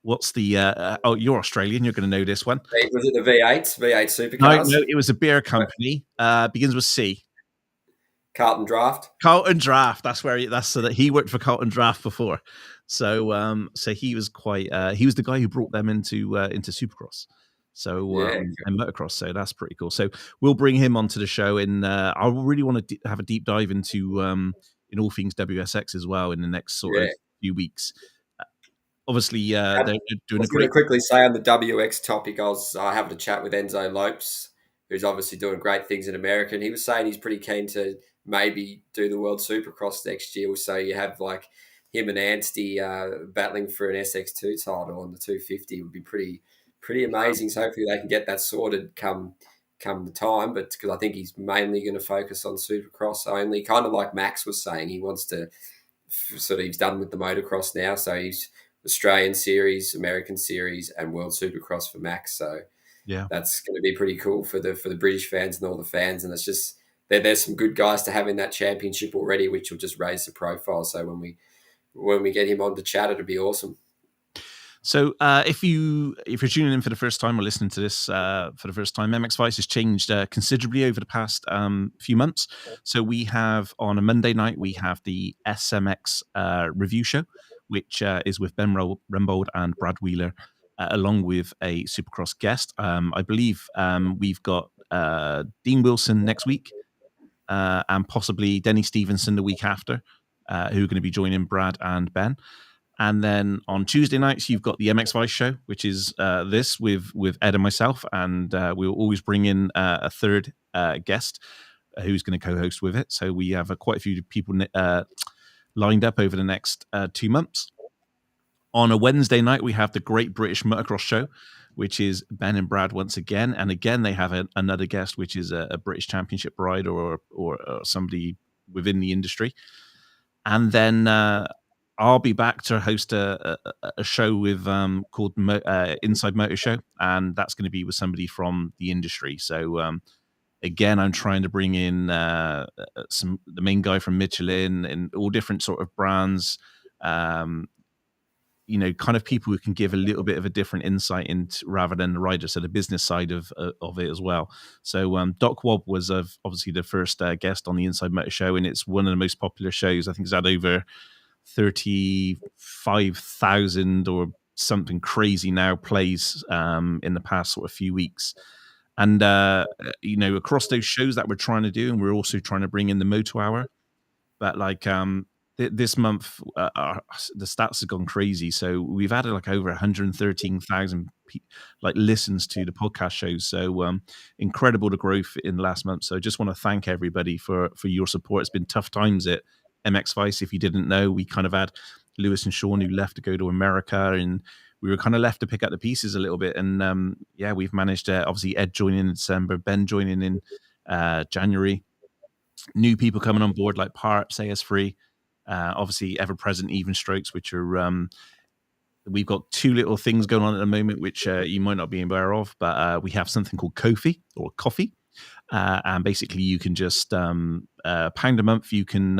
what's the you're Australian, you're going to know this one. Was it the V8 Supercars? No, it was a beer company. Begins with C. Carlton Draft. That's so that he worked for Carlton Draft before. So he was he was the guy who brought them into Supercross. So and motocross. So that's pretty cool. So we'll bring him onto the show, and I really want to have a deep dive into in all things WSX as well in the next sort of few weeks. Obviously, they're doing a great. To quickly say on the WX topic, I was having a chat with Enzo Lopes, who's obviously doing great things in America, and he was saying he's pretty keen to maybe do the World Supercross next year. So you have like him and Anstey battling for an SX2 title on the 250 would be pretty amazing. So hopefully they can get that sorted come the time. But because I think he's mainly going to focus on Supercross only, kind of like Max was saying, he wants to he's done with the motocross now. So he's Australian Series, American Series, and World Supercross for Max. So yeah, that's going to be pretty cool for the British fans and all the fans. And it's just there's some good guys to have in that championship already, which will just raise the profile. So when we get him on to chat, it'll be awesome. So if you're tuning in for the first time or listening to this for the first time, MX Vice has changed considerably over the past few months. So we have on a Monday night, we have the SMX review show, which is with Ben Rembold and Brad Wheeler, along with a Supercross guest. I believe we've got Dean Wilson next week and possibly Denny Stevenson the week after, who are going to be joining Brad and Ben. And then on Tuesday nights, you've got the MX Vice show, which is this with Ed and myself. And we'll always bring in a third guest who's going to co-host with it. So we have quite a few people lined up over the next 2 months. On a Wednesday night, we have the Great British Motocross Show, which is Ben and Brad once again. And again, they have another guest, which is a British Championship rider or somebody within the industry. And then I'll be back to host a show with called Inside Motor Show, and that's going to be with somebody from the industry. So again, I'm trying to bring in the main guy from Michelin and all different sort of brands. Kind of people who can give a little bit of a different insight into rather than the rider, so the business side of it as well. So Doc Wobb was obviously the first guest on the Inside Motor Show, and it's one of the most popular shows. I think it's had over 35,000 or something crazy now plays in the past sort of few weeks. And across those shows that we're trying to do, and we're also trying to bring in the Moto Hour, but like this month the stats have gone crazy. So we've added like over 113,000 listens to the podcast shows. So incredible the growth in the last month. So I just want to thank everybody for your support. It's been tough times at MX Vice. If you didn't know, we kind of had Lewis and Sean who left to go to America, and we were kind of left to pick up the pieces a little bit. And yeah, we've managed obviously Ed joining in December, Ben joining in January, new people coming on board like Parts, AS3, obviously ever-present Even Strokes, which are we've got two little things going on at the moment, which you might not be aware of, but we have something called Ko-fi or Coffee. And basically you can just £1 a month, you can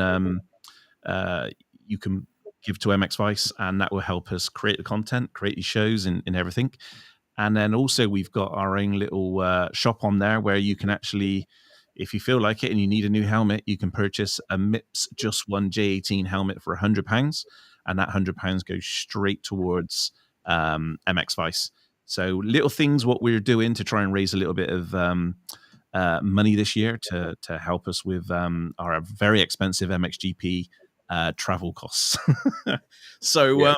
give to MX Vice, and that will help us create the content, create these shows and everything. And then also we've got our own little shop on there where you can actually, if you feel like it and you need a new helmet, you can purchase a MIPS Just One J18 helmet for £100, and that £100 goes straight towards MX Vice. So little things what we're doing to try and raise a little bit of money this year to help us with our very expensive MXGP travel costs. So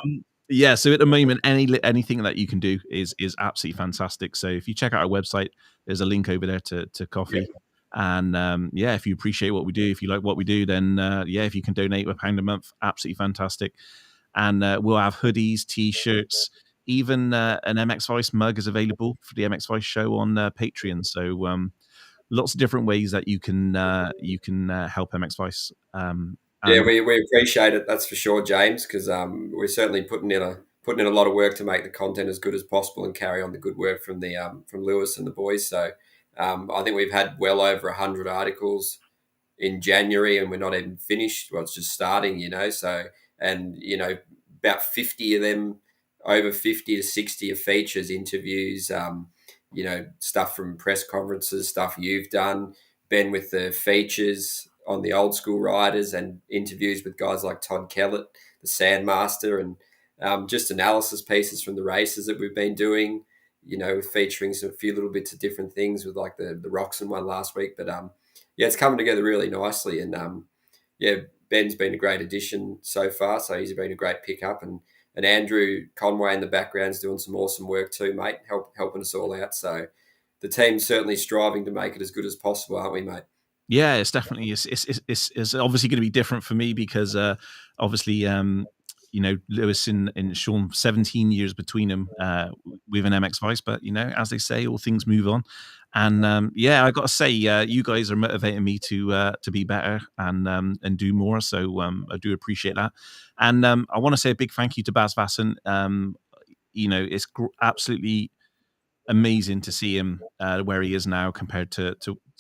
yeah, so at the moment, anything that you can do is absolutely fantastic. So if you check out our website, there's a link over there to Coffee. And yeah, if you appreciate what we do, if you like what we do, then yeah, if you can donate £1 a month, absolutely fantastic. And we'll have hoodies, t-shirts, even an MX Vice mug is available for the MX Vice show on Patreon. So lots of different ways that you can help MX Vice. Yeah, we appreciate it. That's for sure, James, because we're certainly putting in a lot of work to make the content as good as possible and carry on the good work from the from Lewis and the boys. So I think we've had well over 100 articles in January, and we're not even finished. Well, it's just starting, So, and about 50 of them, over 50 to 60 of features, interviews, stuff from press conferences, stuff you've done, Ben with the features on the old school riders, and interviews with guys like Todd Kellett, the Sandmaster, and just analysis pieces from the races that we've been doing, featuring a few little bits of different things with like the Roxon one last week. But yeah, it's coming together really nicely. And yeah, Ben's been a great addition so far. So he's been a great pickup. And Andrew Conway in the background's doing some awesome work too, mate, helping us all out. So the team's certainly striving to make it as good as possible, aren't we, mate? Yeah, it's definitely it's obviously going to be different for me because obviously Lewis and Sean, 17 years between them with an MX Vice, but as they say, all things move on. And yeah, I got to say, you guys are motivating me to be better and do more. So I do appreciate that. And I want to say a big thank you to Baz Vassen. It's absolutely amazing to see him where he is now compared to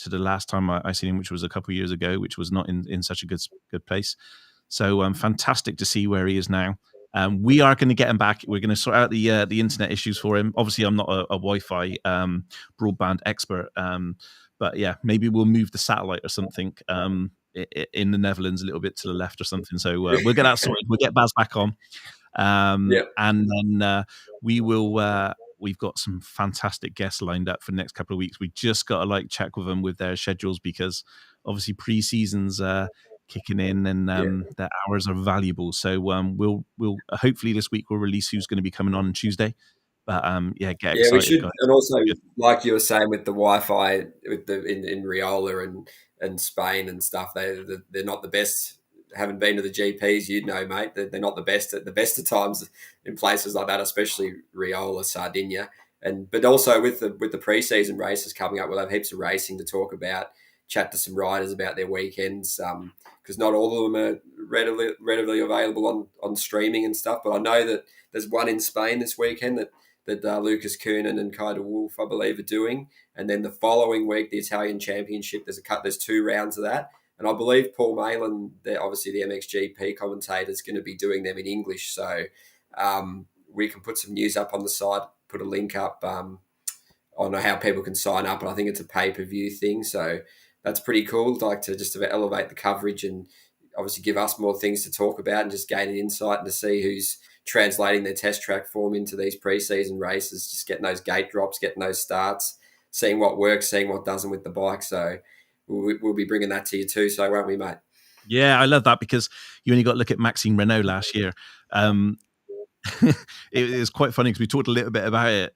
the last time I seen him, which was a couple of years ago, which was not in such a good place. So fantastic to see where he is now. We are going to get him back. We're going to sort out the internet issues for him. Obviously, I'm not a Wi-Fi broadband expert, but yeah, maybe we'll move the satellite or something in the Netherlands a little bit to the left or something. So we'll get that sorted. We'll get Baz back on, and then we will. We've got some fantastic guests lined up for the next couple of weeks. We just got to check with them with their schedules because obviously pre-season's kicking in and their hours are valuable. So we'll hopefully this week we'll release who's going to be coming on Tuesday. But yeah, get excited. We should, guys. And also like you were saying with the Wi-Fi with in Riola and Spain and stuff, they're not the best. Haven't been to the GPs, mate. They're not the best at of times in places like that, especially Riola, Sardinia, but also with the pre-season races coming up, we'll have heaps of racing to talk about. Chat to some riders about their weekends because not all of them are readily available on streaming and stuff. But I know that there's one in Spain this weekend that Lucas Kiernan and Kai de Wolf, I believe, are doing, and then the following week the Italian Championship. There's 2 rounds of that. And I believe Paul Malin, obviously the MXGP commentator, is going to be doing them in English. So we can put some news up on the site, put a link up on how people can sign up. And I think it's a pay-per-view thing. So that's pretty cool. I'd like to just elevate the coverage and obviously give us more things to talk about and just gain an insight and to see who's translating their test track form into these pre-season races, just getting those gate drops, getting those starts, seeing what works, seeing what doesn't with the bike. So we'll be bringing that to you too, so won't we, mate? Yeah, I love that because you only got to look at Maxime Renault last year. It was quite funny because we talked a little bit about it,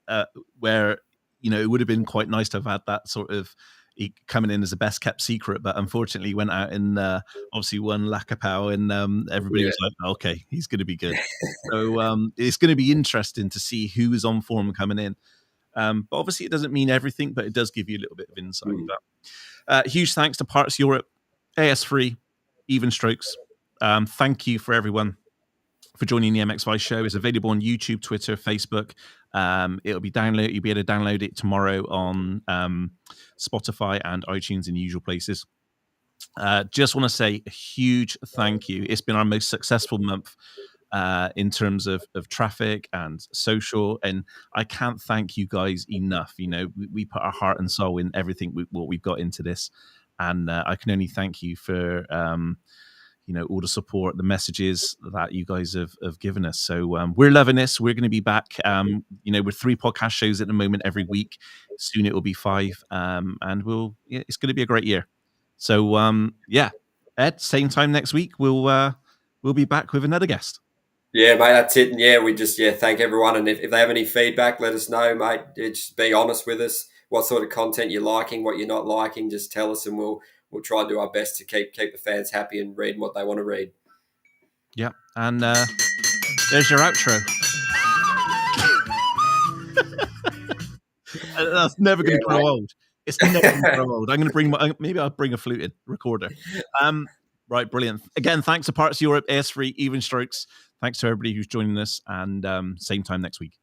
where it would have been quite nice to have had that sort of he coming in as a best kept secret, but unfortunately he went out and obviously won Lakapau, and everybody was like, okay, he's going to be good. So it's going to be interesting to see who is on form coming in. But obviously it doesn't mean everything, but it does give you a little bit of insight. But, huge thanks to Parts Europe, AS3, Even Strokes. Thank you for everyone for joining the MX Vice show. It's available on YouTube, Twitter, Facebook. It'll be download. You'll be able to download it tomorrow on Spotify and iTunes in the usual places. Just want to say a huge thank you. It's been our most successful month in terms of traffic and social, and I can't thank you guys enough. You know, we put our heart and soul in everything what we've got into this, and I can only thank you for all the support, the messages that you guys have given us. So we're loving this. We're going to be back. We're 3 podcast shows at the moment every week. Soon it will be 5, and it's going to be a great year. So Ed, same time next week, we'll be back with another guest. Yeah, mate, that's it. And we just thank everyone. And if they have any feedback, let us know, mate. Just be honest with us. What sort of content you're liking, what you're not liking, just tell us, and we'll try and do our best to keep the fans happy and read what they want to read. Yeah, and there's your outro. That's never going to grow old. It's never going to grow old. I'm going to bring maybe I'll bring a fluted recorder. Right, brilliant. Again, thanks to Parts Europe, AS3, Even Strokes. Thanks to everybody who's joining us, and same time next week.